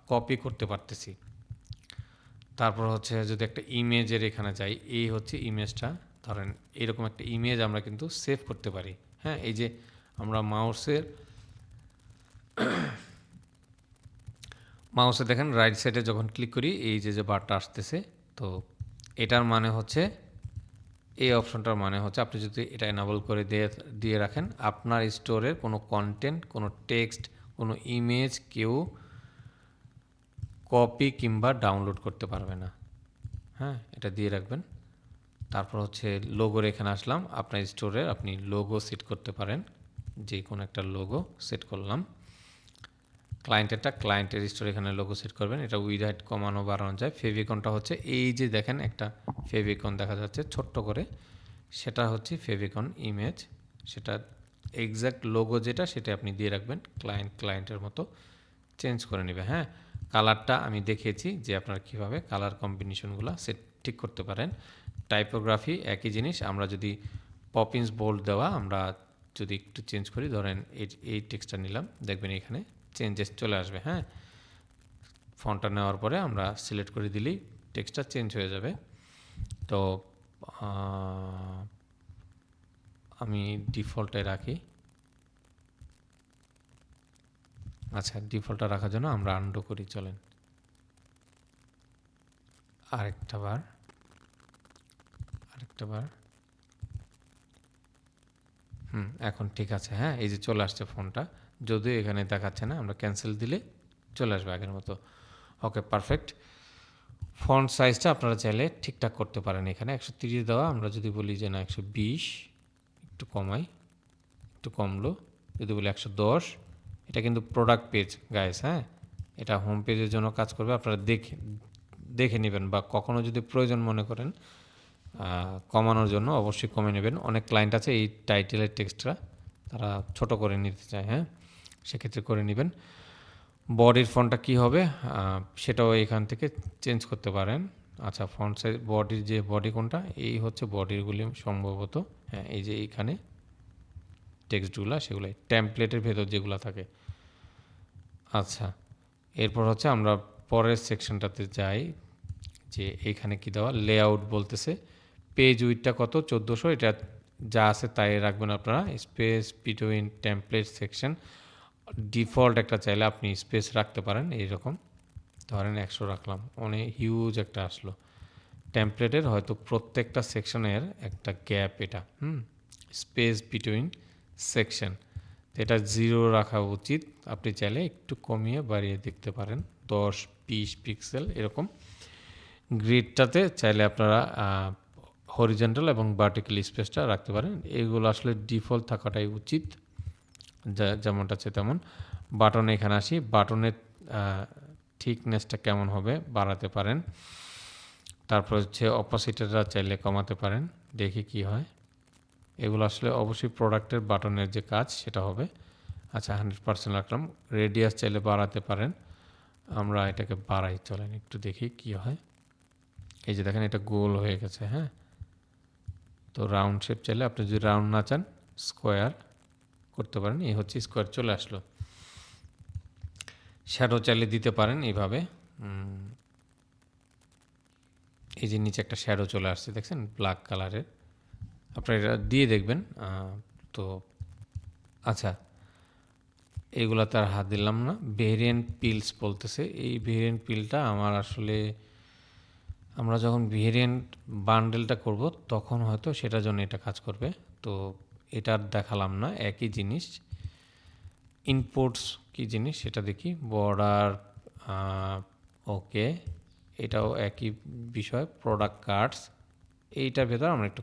কপি করতে পারতেছি। তারপর হচ্ছে যদি একটা ইমেজের এখানে যাই, এই হচ্ছে ইমেজটা, ধরেন এরকম একটা ইমেজ আমরা কিন্তু সেভ করতে পারি, হ্যাঁ। এই যে আমরা মাউসে দেখেন রাইট সাইডে যখন ক্লিক করি, এই যে বারটা আসতেছে, তো এটার মানে হচ্ছে, এই অপশনটার মানে হচ্ছে আপনি যদি এটা এনাবল করে দিয়ে রাখেন, আপনার স্টোরের কোনো কন্টেন্ট, কোনো টেক্সট, কোনো ইমেজ কেউ কপি কিংবা ডাউনলোড করতে পারবে না, হ্যাঁ, এটা দিয়ে রাখবেন। তারপর হচ্ছে লোগোর এখানে আসলাম। আপনার স্টোরের আপনি লোগো সেট করতে পারেন, যে কোনো একটা লোগো সেট করলাম। ক্লায়েন্টের স্টোরে এখানে লোগো সেট করবেন। এটা উইথ হাইট কমানো বাড়ানো যায়। ফেভিকনটা হচ্ছে এই যে দেখেন একটা ফেভিকন দেখা যাচ্ছে ছোট্ট করে, সেটা হচ্ছে ফেভিকন ইমেজ, সেটা এক্স্যাক্ট লোগো যেটা সেটা আপনি দিয়ে রাখবেন। ক্লায়েন্টের মতো চেঞ্জ করে নেবে, হ্যাঁ। কালারটা আমি দেখিয়েছি যে আপনারা কীভাবে কালার কম্বিনেশনগুলো সেট ঠিক করতে পারেন। টাইপোগ্রাফি একই জিনিস, আমরা যদি পপিন্স বোল্ড দেওয়া, আমরা যদি একটু চেঞ্জ করি, ধরেন এই টেক্সটটা নিলাম, দেখবেন এখানে চেঞ্জেস চলে আসবে, হ্যাঁ। ফন্টটা নেওয়ার পরে আমরা সিলেক্ট করে দিলেই টেক্সটটা চেঞ্জ হয়ে যাবে। তো আমি ডিফল্টে রাখি। আচ্ছা, ডিফল্টটা রাখার জন্য আমরা আনডু করি, চলেন আরেকটা বার। এখন ঠিক আছে, হ্যাঁ। এই যে চলে আসছে ফোনটা, যদিও এখানে দেখাচ্ছে না, আমরা ক্যান্সেল দিলে চলে আসবে আগের মতো। ওকে, পারফেক্ট। ফন্ট সাইজটা আপনারা চাইলে ঠিকঠাক করতে পারেন। এখানে 130 দেওয়া, আমরা যদি বলি যে না 120, একটু কমাই, একটু কমলো, যদি বলি 110, এটা কিন্তু প্রোডাক্ট পেজ গাইস, হ্যাঁ, এটা হোম পেজের জন্য কাজ করবে। আপনারা দেখে নেবেন, বা কখনো যদি প্রয়োজন মনে করেন কমানোর জন্য, অবশ্যই কমে নেবেন। অনেক ক্লায়েন্ট আছে এই টাইটেলের টেক্সটটা তারা ছোট করে নিতে চায়, হ্যাঁ, সেক্ষেত্রে করে নেবেন। বডির ফন্টটা কী হবে সেটাও এখান থেকে চেঞ্জ করতে পারেন। আচ্ছা, ফন্ট সাইজ, বডির যে বডি কোনটা, এই হচ্ছে বডিরগুলি সম্ভবত, হ্যাঁ, এই যে এইখানে টেক্সটগুলো, সেগুলো টেমপ্লেটের ভেতর যেগুলো থাকে। আচ্ছা, এরপর হচ্ছে আমরা পরের সেকশনটাতে যাই, যে এইখানে কি দেওয়া, লেআউট বলতেছে। পেজ উইডটা কত, 1400, এটা যা আছে তাই রাখবেন আপনারা। Space between template section, default একটা চাইলে আপনি স্পেস রাখতে পারেন, এইরকম ধরেন 100 রাখলাম, অনেক হিউজ একটা আসলো। টেমপ্লেটের হয়তো প্রত্যেকটা সেকশনের একটা গ্যাপ, এটা স্পেস বিটুইন সেকশন, এটা 0 রাখা উচিত। আপনি চাইলে একটু কমিয়ে বাড়িয়ে দেখতে পারেন, 10-20 পিক্সেল এরকম। গ্রিডটাতে চাইলে আপনারা হরিজন্টাল এবং ভার্টিক্যাল স্পেসটা রাখতে পারেন। এগুলো আসলে ডিফল্ট থাকাটাই উচিত, যেমনটা আছে তেমন। বাটনে এখানে আসি, বাটনের থিকনেসটা কেমন হবে বাড়াতে পারেন। তারপর হচ্ছে অপোসিটেরটা চাইলে কমাতে পারেন, দেখি কি হয়। এগুলো আসলে অবশ্যই প্রোডাক্টের বাটনের যে কাজ সেটা হবে। আচ্ছা, 100% রাখলাম। রেডিয়াস চাইলে বাড়াতে পারেন, আমরা এটাকে বাড়াই, চলেন একটু দেখি কি হয়। এই যে দেখেন এটা গোল হয়ে গেছে, হ্যাঁ। তো রাউন্ড শেপ চাইলে, আপনি যদি রাউন্ড না চান স্কোয়ার করতে পারেন, এই হচ্ছে স্কোয়ার চলে আসলো। শ্যাডো চাইলে দিতে পারেন এইভাবে, এই যে নিচে একটা শ্যাডো চলে আসছে দেখছেন ব্ল্যাক কালারের, আপনারা এটা দিয়ে দেখবেন। তো আচ্ছা, এগুলাতে আর হাত দিলাম না। ভেরিয়েন্ট পিলস বলতেছে, এই ভেরিয়েন্ট পিলটা আমার আসলে আমরা যখন ভেরিয়েন্ট বান্ডেলটা করব তখন হয়তো সেটার জন্য এটা কাজ করবে। তো এটা আর দেখালাম না। একই জিনিস ইনপুটস কি জিনিস সেটা দেখি। বর্ডার, ওকে, এটাও একই বিষয়। প্রোডাক্ট কার্ডস, এইটার ভেতর আমরা একটু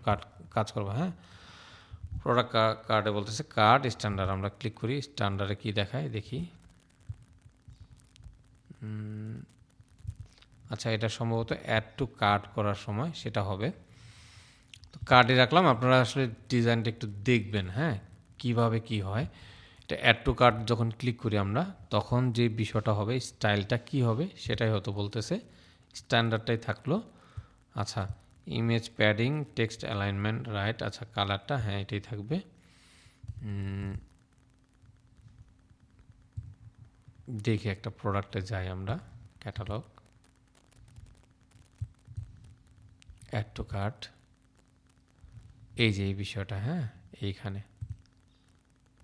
কাজ করবো। হ্যাঁ, প্রোডাক্ট কার্ডে বলতেছে কার্ড স্ট্যান্ডার্ড, আমরা ক্লিক করি। স্ট্যান্ডার্ডে কি দেখায় দেখি। আচ্ছা, এটা সম্ভবত অ্যাড টু কার্ড করার সময় সেটা হবে। তো কার্ডে রাখলাম, আপনারা আসলে ডিজাইনটা একটু দেখবেন। হ্যাঁ, কিভাবে কি হয়। এটা অ্যাড টু কার্ড যখন ক্লিক করি আমরা, তখন যে বিষয়টা হবে, স্টাইলটা কি হবে সেটাই হয়তো বলতেছে। স্ট্যান্ডার্ডটাই থাকলো। আচ্ছা, image padding, text alignment, right. আচ্ছা, কালারটা হ্যাঁ এটাই থাকবে। দেখি একটা প্রোডাক্টে যাই আমরা, ক্যাটালগ, অ্যাড টু কার্ট, এই যে এই বিষয়টা। হ্যাঁ, এইখানে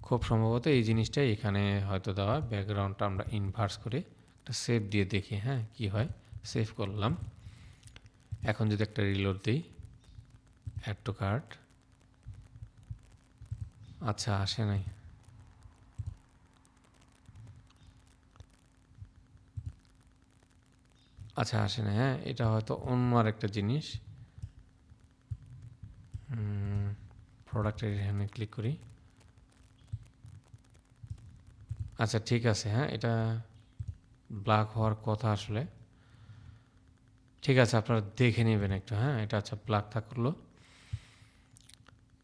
খুব সম্ভবত এই জিনিসটাই এখানে হয়তো দেওয়া। ব্যাকগ্রাউন্ডটা আমরা ইনভার্স করে একটা সেভ দিয়ে দেখি। হ্যাঁ, কি হয়। সেভ করলাম। এখন যদি একটা রিলোড দিই, অ্যাড টু কার্ট, আচ্ছা আসে নাই। আচ্ছা আসে না। হ্যাঁ, এটা হয়তো অন্য আরেকটা জিনিস। প্রোডাক্টের এখানে ক্লিক করি। আচ্ছা ঠিক আছে। হ্যাঁ, এটা ব্ল্যাক হওয়ার কথা আসলে। ঠিক আছে, আপনারা দেখে নেবেন একটু। হ্যাঁ, এটা আচ্ছা ব্ল্যাক থাকলো।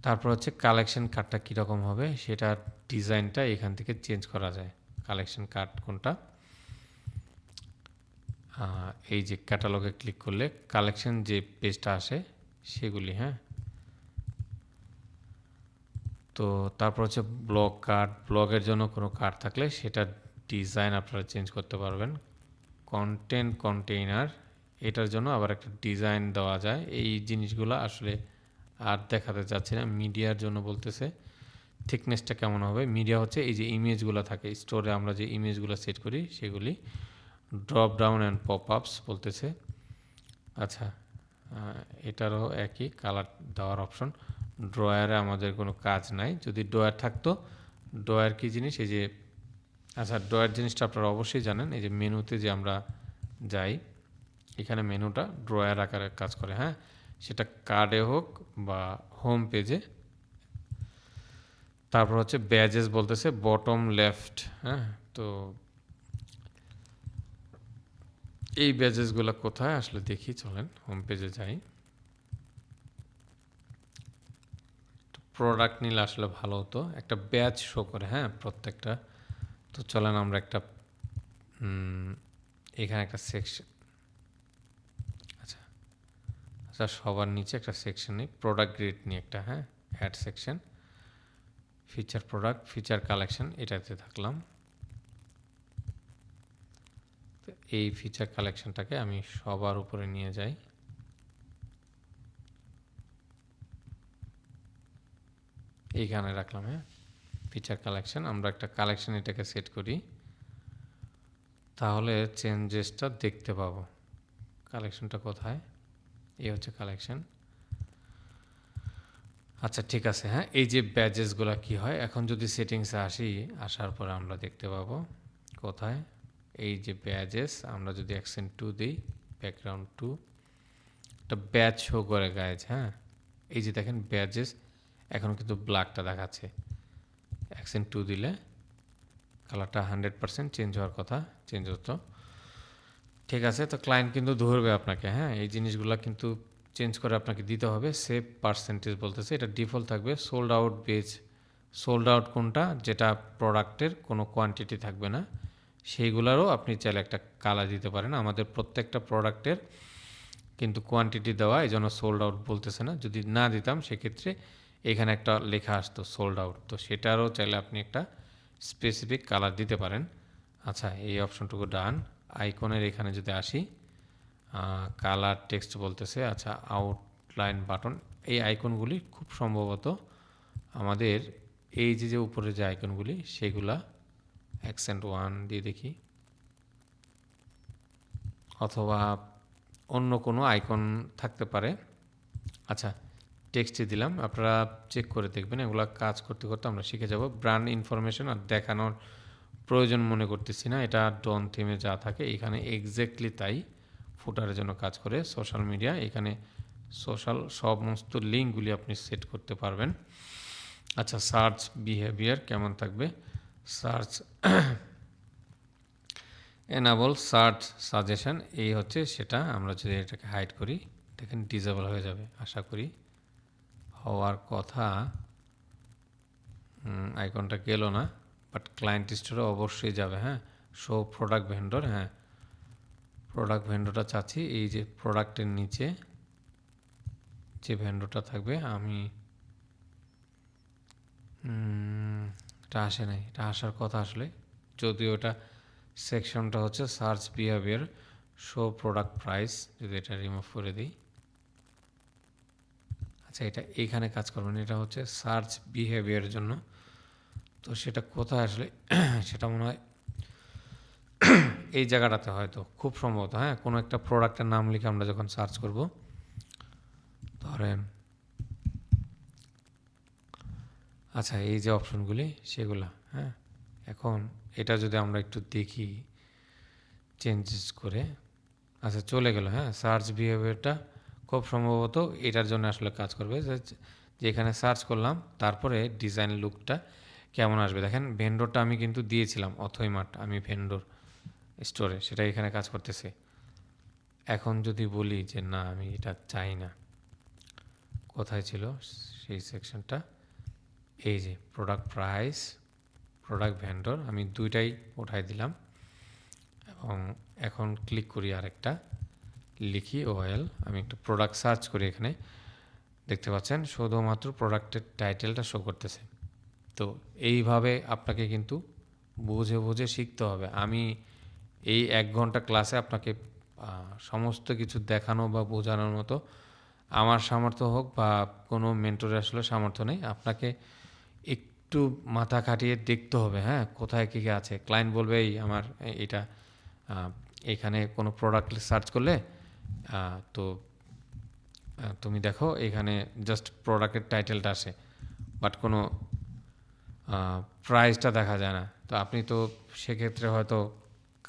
তারপর হচ্ছে কালেকশন কার্ডটা কীরকম হবে সেটার ডিজাইনটা এখান থেকে চেঞ্জ করা যায়। কালেকশন কার্ড কোনটা, এই যে ক্যাটালগে ক্লিক করলে কালেকশন যে পেজটা আসে সেগুলি। হ্যাঁ, তো তারপর হচ্ছে ব্লগ কার্ড, ব্লগের জন্য কোনো কার্ড থাকলে সেটার ডিজাইন আপনারা চেঞ্জ করতে পারবেন। কন্টেন্ট কন্টেইনার, এটার জন্য আবার একটা ডিজাইন দেওয়া যায়। এই জিনিসগুলো আসলে আর দেখাতে চাচ্ছি না। মিডিয়ার জন্য বলতেছে থিকনেসটা কেমন হবে। মিডিয়া হচ্ছে এই যে ইমেজগুলো থাকে স্টোরে, আমরা যে ইমেজগুলো সেট করি সেগুলি। ড্রপ ডাউন অ্যান্ড পপ আপস বলতেছে। আচ্ছা, এটারও একই কালার দেওয়ার অপশন। ড্রয়ারে আমাদের কোনো কাজ নাই। যদি ড্রয়ার থাকতো, ড্রয়ার কি জিনিস, এই যে, আচ্ছা ড্রয়ার জিনিসটা আপনারা অবশ্যই জানেন। এই যে মেনুতে যে আমরা যাই, এখানে মেনুটা ড্রয়ার আকারে কাজ করে। হ্যাঁ, সেটা কার্ডে হোক বা হোম পেজে। তারপর হচ্ছে ব্যাজেস বলতেছে বটম লেফট। হ্যাঁ, তো এই ব্যাজেসগুলো কোথায় আসলে দেখি, চলেন হোম পেজে যাই। প্রোডাক্ট নিলে আসলে ভালো হতো, একটা ব্যাচ শো করে। হ্যাঁ, প্রত্যেকটা। তো চলেন আমরা একটা এখানে একটা সেকশন, আচ্ছা আচ্ছা সবার নিচে একটা সেকশন নিই, প্রোডাক্ট গ্রিড নিয়ে একটা। হ্যাঁ, add section, feature product, feature collection, এটাতে থাকলাম। তো এই ফিচার কালেকশনটাকে আমি সবার উপরে নিয়ে যাই। এইখানে রাখলাম। হ্যাঁ, ফিচার কালেকশন, আমরা একটা কালেকশন এটাকে সেট করি, তাহলে চেঞ্জেসটা দেখতে পাবো। কালেকশনটা কোথায়, এই হচ্ছে কালেকশন। আচ্ছা ঠিক আছে। হ্যাঁ, এই যে ব্যাজেসগুলো কি হয়, এখন যদি সেটিংসে আসি, আসার পর আমরা দেখতে পাবো কোথায় এই যে ব্যাজেস। আমরা যদি অ্যাকসেন্ট 2 দিই, ব্যাকগ্রাউন্ড 2, একটা ব্যাজ শো করে গাইজ। হ্যাঁ, এই যে দেখেন ব্যাজেস এখন কিন্তু ব্ল্যাকটা দেখাচ্ছে। অ্যাকসেন্ট 2 দিলে কালারটা 100% চেঞ্জ হওয়ার কথা, চেঞ্জ হতো। ঠিক আছে, তো ক্লায়েন্ট কিন্তু ধরবে আপনাকে। হ্যাঁ, এই জিনিসগুলো কিন্তু চেঞ্জ করে আপনাকে দিতে হবে। সেভ পার্সেন্টেজ বলতেছে, এটা ডিফল্ট থাকবে। Sold out page, sold out কোনটা, যেটা প্রোডাক্টের কোনো কোয়ান্টিটি থাকবে না, সেইগুলোরও আপনি চাইলে একটা কালার দিতে পারেন। আমাদের প্রত্যেকটা প্রোডাক্টের কিন্তু কোয়ান্টিটি দেওয়া, এই জন্য সোল্ড আউট বলতেছে না। যদি না দিতাম সেক্ষেত্রে এখানে একটা লেখা আসতো সোল্ড আউট, তো সেটারও চাইলে আপনি একটা স্পেসিফিক কালার দিতে পারেন। আচ্ছা, এই অপশনটুকু ডান। আইকনের এখানে যদি আসি, কালার টেক্সট বলতেছে। আচ্ছা, আউটলাইন বাটন, এই আইকনগুলি খুব সম্ভবত আমাদের এই যে উপরে যে আইকনগুলি সেগুলা অ্যাকসেন্ট 1 দিয়ে দেখি, অথবা অন্য কোনো আইকন থাকতে পারে। আচ্ছা, টেক্সটে দিলাম, আপনারা চেক করে দেখবেন। এগুলো কাজ করতে করতে আমরা শিখে যাব। ব্র্যান্ড ইনফরমেশন আর দেখানোর প্রয়োজন মনে করতেছি না, এটা ডন থিমে যা থাকে এখানে এক্স্যাক্টলি তাই ফুটারের জন্য কাজ করে। সোশ্যাল মিডিয়া, এখানে সোশ্যাল সমস্ত লিঙ্কগুলি আপনি সেট করতে পারবেন। আচ্ছা, সার্চ বিহেভিয়ার কেমন থাকবে? সার্চ এনাবল সার্চ সাজেশন, এই হচ্ছে সেটা। আমরা যদি এটাকে হাইড করি, দেখেন ডিসেবল হয়ে যাবে, আশা করি হওয়ার কথা। আইকনটা গেল না, বাট ক্লায়েন্ট স্টোরে অবশ্যই যাবে। হ্যাঁ, শো প্রোডাক্ট ভেন্ডর, হ্যাঁ প্রোডাক্ট ভেন্ডরটা চাচ্ছি। এই যে প্রোডাক্টের নিচে যে ভেন্ডরটা থাকবে, আমি এটা আসে নাই, এটা আসার কথা আসলে, যদিও এটা সেকশনটা হচ্ছে search behaviour show product price. যদি এটা রিমুভ করে দিই, আচ্ছা এটা এইখানে কাজ করবেন, এটা হচ্ছে সার্চ বিহেভিয়ারের জন্য। তো সেটা কোথায় আসলে সেটা মনে হয় এই জায়গাটাতে হয়তো, খুব সম্ভবত। হ্যাঁ, কোনো একটা প্রোডাক্টের নাম লিখে আমরা যখন সার্চ করব, ধরেন আচ্ছা এই যে অপশনগুলি সেগুলা, হ্যাঁ এখন এটা যদি আমরা একটু দেখি চেঞ্জেস করে, আচ্ছা চলে গেল। হ্যাঁ, সার্চ বিহেভিয়ারটা খুব সম্ভবত এটার জন্য আসলে কাজ করবে, যে এখানে সার্চ করলাম, তারপরে ডিজাইন লুকটা কেমন আসবে। দেখেন ভেন্ডরটা আমি কিন্তু দিয়েছিলাম অথইমার্ট, আমি ভেন্ডর স্টোরে, সেটা এখানে কাজ করতেছে। এখন যদি বলি যে না আমি এটা চাই না, কোথায় ছিল সেই সেকশনটা? এই যে প্রোডাক্ট প্রাইস, প্রোডাক্ট ভেন্ডর, আমি দুইটাই উঠাই দিলাম। এবং এখন ক্লিক করি আরেকটা, লিখি ওয়েল, আমি একটু প্রোডাক্ট সার্চ করি, এখানে দেখতে পাচ্ছেন শুধুমাত্র প্রোডাক্টের টাইটেলটা শো করতেছে। তো এইভাবে আপনাকে কিন্তু বুঝে বুঝে শিখতে হবে। আমি এই 1 ঘন্টা ক্লাসে আপনাকে সমস্ত কিছু দেখানো বা বোঝানোর মতো আমার সামর্থ্য হোক বা কোনো মেন্টরের আসলে সামর্থ্য নেই। আপনাকে একটু মাথা খাটিয়ে দেখতে হবে, হ্যাঁ কোথায় কী কী আছে। ক্লায়েন্ট বলবে এই আমার এটা এখানে কোনো প্রোডাক্ট সার্চ করলে তো তুমি দেখো এখানে জাস্ট প্রোডাক্টের টাইটেলটা আসে, বাট কোনো প্রাইসটা দেখা যায় না। তো আপনি তো সেক্ষেত্রে হয়তো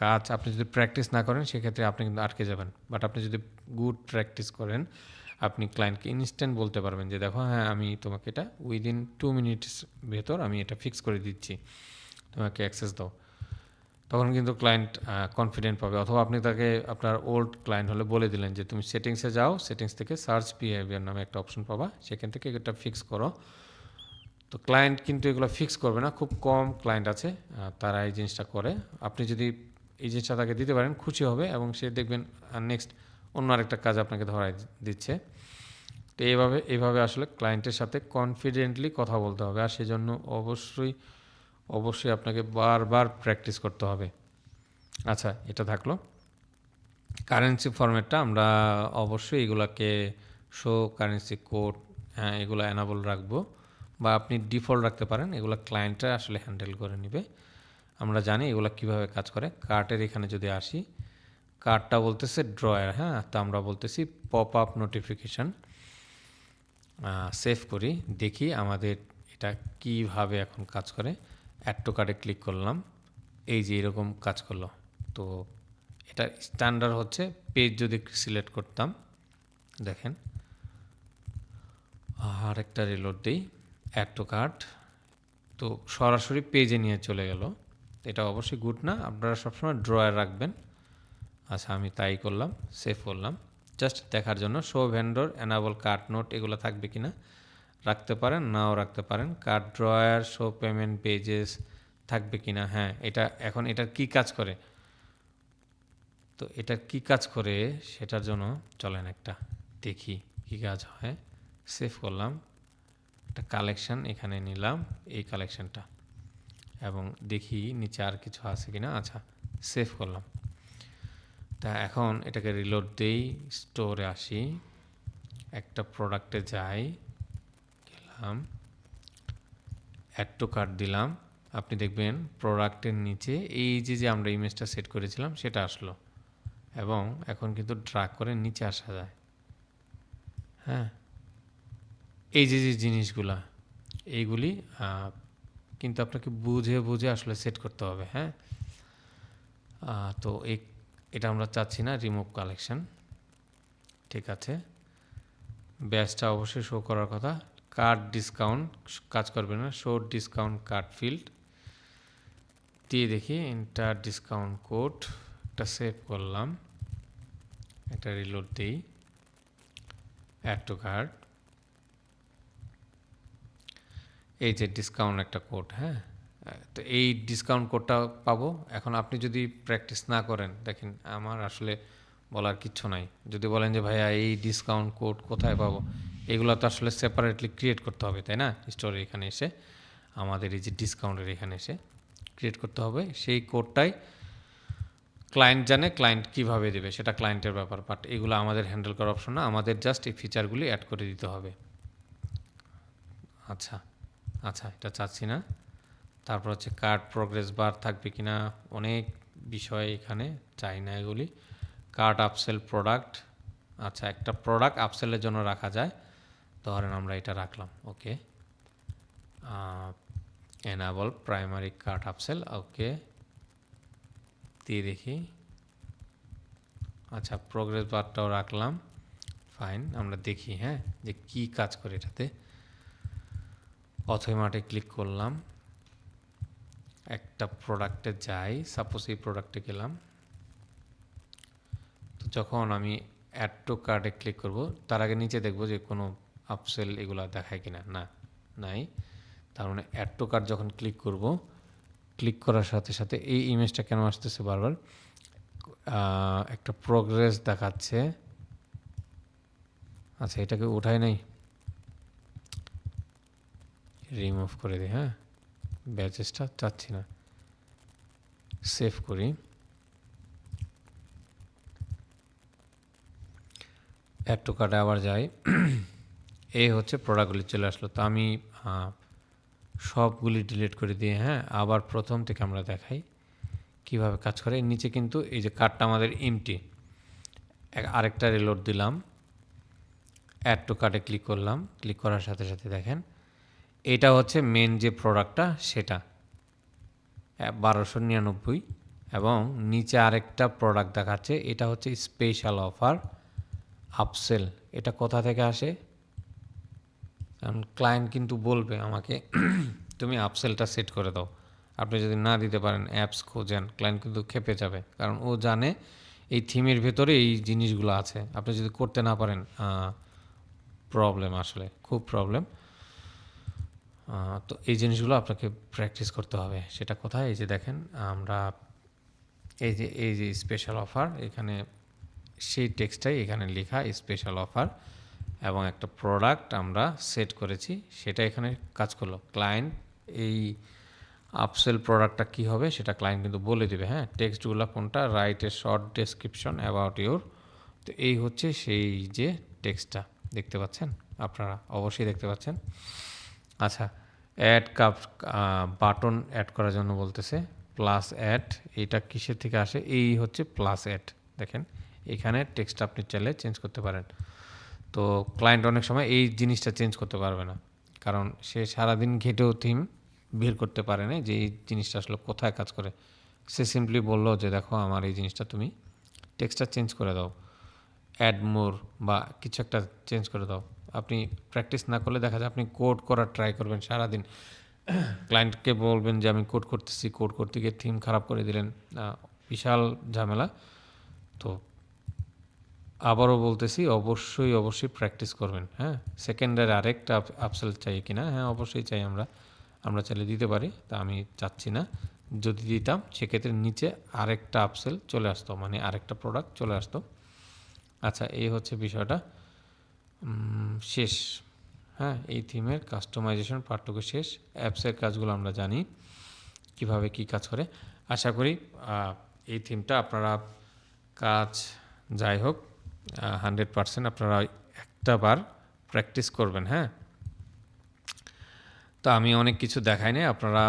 কাজ, আপনি যদি প্র্যাকটিস না করেন সেক্ষেত্রে আপনি কিন্তু আটকে যাবেন। বাট আপনি যদি গুড প্র্যাকটিস করেন, আপনি ক্লায়েন্টকে ইনস্ট্যান্ট বলতে পারবেন যে দেখো হ্যাঁ আমি তোমাকে এটা উইদিন 2 মিনিটস ভেতর আমি এটা ফিক্স করে দিচ্ছি, তোমাকে অ্যাক্সেস দাও। তখন কিন্তু ক্লায়েন্ট কনফিডেন্ট পাবে। অথবা আপনি তাকে, আপনার ওল্ড ক্লায়েন্ট হলে বলে দিলেন যে তুমি সেটিংসে যাও, সেটিংস থেকে সার্চ বিহেভিয়ার নামে একটা অপশন পাবা, সেখান থেকে এটা ফিক্স করো। তো ক্লায়েন্ট কিন্তু এগুলো ফিক্স করবে না, খুব কম ক্লায়েন্ট আছে তারা এই জিনিসটা করে। আপনি যদি এই জিনিসটা তাকে দিতে পারেন খুশি হবে, এবং সে দেখবেন নেক্সট অন্য আরেকটা কাজ আপনাকে ধরাই দিচ্ছে। তো এইভাবে আসলে ক্লায়েন্টের সাথে কনফিডেন্টলি কথা বলতে হবে, আর সেজন্য অবশ্যই আপনাকে বারবার প্র্যাকটিস করতে হবে। আচ্ছা এটা থাকলো কারেন্সি ফরম্যাটটা, আমরা অবশ্যই এগুলাকে শো কারেন্সি কোড, হ্যাঁ এগুলো অ্যানাবল রাখবো, বা আপনি ডিফল্ট রাখতে পারেন, এগুলো ক্লায়েন্টরা আসলে হ্যান্ডেল করে নেবে। আমরা জানি এগুলো কিভাবে কাজ করে। কার্টের এখানে যদি আসি, কার্টটা বলতেছে ড্রয়ার, হ্যাঁ তো আমরা বলতেছি পপ আপ নোটিফিকেশান। সেভ করি, দেখি আমাদের এটা কিভাবে এখন কাজ করে। অ্যাড টু কার্টে ক্লিক করলাম, এই যে এরকম কাজ করলো। তো এটা স্ট্যান্ডার্ড হচ্ছে, পেজ যদি সিলেক্ট করতাম, দেখেন আর একটা রিলোড দিই, অ্যাড টু কার্ট, তো সরাসরি পেজে নিয়ে চলে গেল। এটা অবশ্যই গুড না, আপনারা সবসময় ড্রয়ার রাখবেন। আচ্ছা আমি তাই করলাম, সেভ করলাম জাস্ট দেখার জন্য। Show vendor enable cart note, এগুলো থাকবে কি না রাখতে পারেন, নাও রাখতে পারেন। Cart drawer, show payment pages থাকবে কি না, হ্যাঁ এটা এখন এটার কি কাজ করে, তো এটার কি কাজ করে সেটার জন্য চলেন একটা দেখি কি কাজ হয়। সেভ করলাম, একটা কালেকশন এখানে নিলাম, এই কালেকশনটা, এবং দেখি নিচে আর কিছু আছে কিনা। আচ্ছা সেভ করলাম। তা এখন এটাকে রিলোড দেই, স্টোরে আসি, একটা প্রোডাক্টে যাই, গেলাম, অ্যাড টু কার্ট দিলাম, আপনি দেখবেন প্রোডাক্টের নিচে এই যে আমরা ইমেজটা সেট করেছিলাম সেটা আসলো, এবং এখন কিন্তু ড্র্যাগ করে নিচে আসা যায়। হ্যাঁ, এই যে জিনিসগুলা, এইগুলি কিন্তু আপনাকে বুঝে বুঝে আসলে সেট করতে হবে। হ্যাঁ, তো এটা আমরা চাচ্ছি না, রিমুভ কালেকশন। ঠিক আছে, ব্যাচটা অবশ্যই শো করার কথা। কার্ড ডিসকাউন্ট কাজ করবে না, শো ডিসকাউন্ট কার্ড ফিল্ড দিয়ে দেখি এন্টার ডিসকাউন্ট কোড, একটা সেভ করলাম, একটা রিলোড দিই, অ্যাড টু কার্ড, এই যে ডিসকাউন্ট একটা কোড। হ্যাঁ, তো এই ডিসকাউন্ট কোডটা পাবো। এখন আপনি যদি প্র্যাকটিস না করেন, দেখেন আমার আসলে বলার কিচ্ছু নাই। যদি বলেন যে ভাইয়া এই ডিসকাউন্ট কোড কোথায় পাবো, এগুলো তো আসলে সেপারেটলি ক্রিয়েট করতে হবে, তাই না? স্টোরে এখানে এসে আমাদের এই যে ডিসকাউন্টের এখানে এসে ক্রিয়েট করতে হবে। সেই কোডটাই ক্লায়েন্ট জানে, ক্লায়েন্ট কীভাবে দেবে সেটা ক্লায়েন্টের ব্যাপার, বাট এগুলো আমাদের হ্যান্ডেল করার অপশন না, আমাদের জাস্ট এই ফিচারগুলি অ্যাড করে দিতে হবে। আচ্ছা আচ্ছা, এটা চাচ্ছি না। তারপর হচ্ছে কার্ড প্রোগ্রেস বার থাকবে কিনা, অনেক বিষয় এখানে চাই না এগুলি। কার্ড আপসেল প্রোডাক্ট, আচ্ছা একটা প্রোডাক্ট আপসেলের জন্য রাখা যায়, ধরেন আমরা এটা রাখলাম। ওকে, এনাবল প্রাইমারি কার্ড আপসেল, ওকে দিয়ে দেখি। আচ্ছা প্রোগ্রেস বারটাও রাখলাম, ফাইন। আমরা দেখি হ্যাঁ যে কি কাজ করে এটাতে। অথোমাটে ক্লিক করলাম, একটা প্রোডাক্টে যাই, সাপোজ এই প্রোডাক্টে গেলাম, তো যখন আমি অ্যাড টু কার্ডে ক্লিক করব, তার আগে নিচে দেখব যে কোনো আপসেল এগুলো দেখায় কিনা, না নাই। তার মানে অ্যাড টু কার্ড যখন ক্লিক করব, ক্লিক করার সাথে সাথে এই ইমেজটা কেন আসতেছে বারবার, একটা প্রোগ্রেস দেখাচ্ছে। আচ্ছা এটাকে উঠাই নাই, রিমুভ করে দিই। হ্যাঁ, ব্যাচেসটা চাচ্ছি না, সেভ করি। অ্যাড টু কার্ডে আবার যাই, এই হচ্ছে প্রোডাক্টগুলি চলে আসলো। তো আমি সবগুলি ডিলিট করে দিয়ে হ্যাঁ আবার প্রথম থেকে আমরা দেখাই কিভাবে কাজ করে। নিচে কিন্তু এই যে কার্ডটা আমাদের এমটি, আরেকটা রিলোড দিলাম, অ্যাড টু কার্ডে ক্লিক করলাম, ক্লিক করার সাথে সাথে দেখেন এটা হচ্ছে মেন যে প্রোডাক্টটা সেটা 1299, এবং নিচে আরেকটা প্রোডাক্ট দেখাচ্ছে, এটা হচ্ছে স্পেশাল অফার আপসেল। এটা কোথা থেকে আসে, কারণ ক্লায়েন্ট কিন্তু বলবে আমাকে তুমি আপসেলটা সেট করে দাও। আপনি যদি না দিতে পারেন, অ্যাপস খোঁজেন, ক্লায়েন্ট কিন্তু খেপে যাবে, কারণ ও জানে এই থিমের ভেতরে এই জিনিসগুলো আছে। আপনি যদি করতে না পারেন, প্রবলেম, আসলে খুব প্রবলেম। তো এই জিনিসগুলো আপনাকে প্র্যাকটিস করতে হবে। সেটা কোথায়, এই যে দেখেন আমরা এই যে স্পেশাল অফার, এখানে সেই টেক্সটটাই এখানে লেখা স্পেশাল অফার, এবং একটা প্রোডাক্ট আমরা সেট করেছি, সেটা এখানে কাজ করলো। ক্লায়েন্ট এই আপসেল প্রোডাক্টটা কী হবে সেটা ক্লায়েন্ট কিন্তু বলে দেবে। হ্যাঁ, টেক্সটগুলো কোনটা, write a short description about your. তো এই হচ্ছে সেই যে টেক্সটটা, দেখতে পাচ্ছেন আপনারা, অবশ্যই দেখতে পাচ্ছেন। আচ্ছা, অ্যাড কাপ বাটন অ্যাড করার জন্য বলতেছে প্লাস অ্যাড, এইটা কিসের থেকে আসে, এই হচ্ছে প্লাস অ্যাড। দেখেন এখানে টেক্সটটা আপনি চাইলে চেঞ্জ করতে পারেন। তো ক্লায়েন্ট অনেক সময় এই জিনিসটা চেঞ্জ করতে পারবে না, কারণ সে সারাদিন ঘেটেও থিম বের করতে পারে না যে এই জিনিসটা আসলে কোথায় কাজ করে। সে সিম্পলি বললো যে দেখো আমার এই জিনিসটা তুমি টেক্সটটা চেঞ্জ করে দাও, অ্যাড মোর বা কিছু একটা চেঞ্জ করে দাও। আপনি প্র্যাকটিস না করলে দেখা যায় আপনি কোড করার ট্রাই করবেন সারাদিন, ক্লায়েন্টকে বলবেন যে আমি কোড করতেছি, কোড করতে গিয়ে থিম খারাপ করে দিলেন, বিশাল ঝামেলা। তো আবারও বলতেছি, অবশ্যই প্র্যাকটিস করবেন। হ্যাঁ, সেকেন্ডারি আরেকটা আপসেল চাই কিনা, হ্যাঁ অবশ্যই চাই, আমরা চাইলে দিতে পারি, তা আমি চাচ্ছি না। যদি দিতাম সেক্ষেত্রে নিচে আরেকটা আপসেল চলে আসতো, মানে আরেকটা প্রোডাক্ট চলে আসতো। আচ্ছা, এই হচ্ছে বিষয়টা শেষ। হ্যাঁ, এই থিমের কাস্টমাইজেশন পার্টটুকু শেষ। অ্যাপসের কাজগুলো আমরা জানি কিভাবে কি কাজ করে। আশা করি এই থিমটা আপনারা কাজ যাই হোক 100% আপনারা একটা বার প্র্যাকটিস করবেন। হ্যাঁ, তো আমি অনেক কিছু দেখাই নাই, আপনারা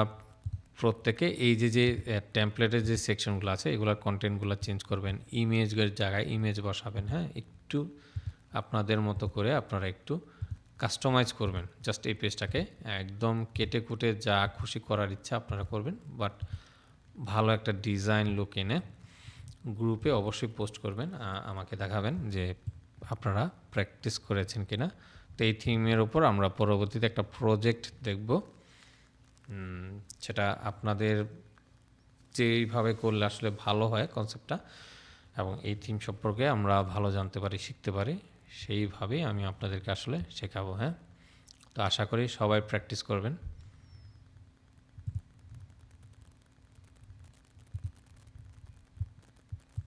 প্রত্যেকে এই যে টেমপ্লেটের যে সেকশনগুলো আছে এগুলোর কন্টেন্টগুলো চেঞ্জ করবেন, ইমেজের জায়গায় ইমেজ বসাবেন, হ্যাঁ, একটু আপনাদের মতো করে আপনারা একটু কাস্টমাইজ করবেন। জাস্ট এই পেজটাকে একদম কেটে কুটে যা খুশি করার ইচ্ছা আপনারা করবেন, বাট ভালো একটা ডিজাইন লুক এনে গ্রুপে অবশ্যই পোস্ট করবেন, আমাকে দেখাবেন যে আপনারা প্র্যাকটিস করেছেন কিনা। তো এই থিমের উপর আমরা পরবর্তীতে একটা প্রজেক্ট দেখব, সেটা আপনাদের যেইভাবে করলে আসলে ভালো হয় কনসেপ্টটা এবং এই থিম সম্পর্কে আমরা ভালো জানতে পারি, শিখতে পারি, সেইভাবেই আমি আপনাদেরকে আসলে শেখাবো। হ্যাঁ, তো আশা করি সবাই প্র্যাকটিস করবেন।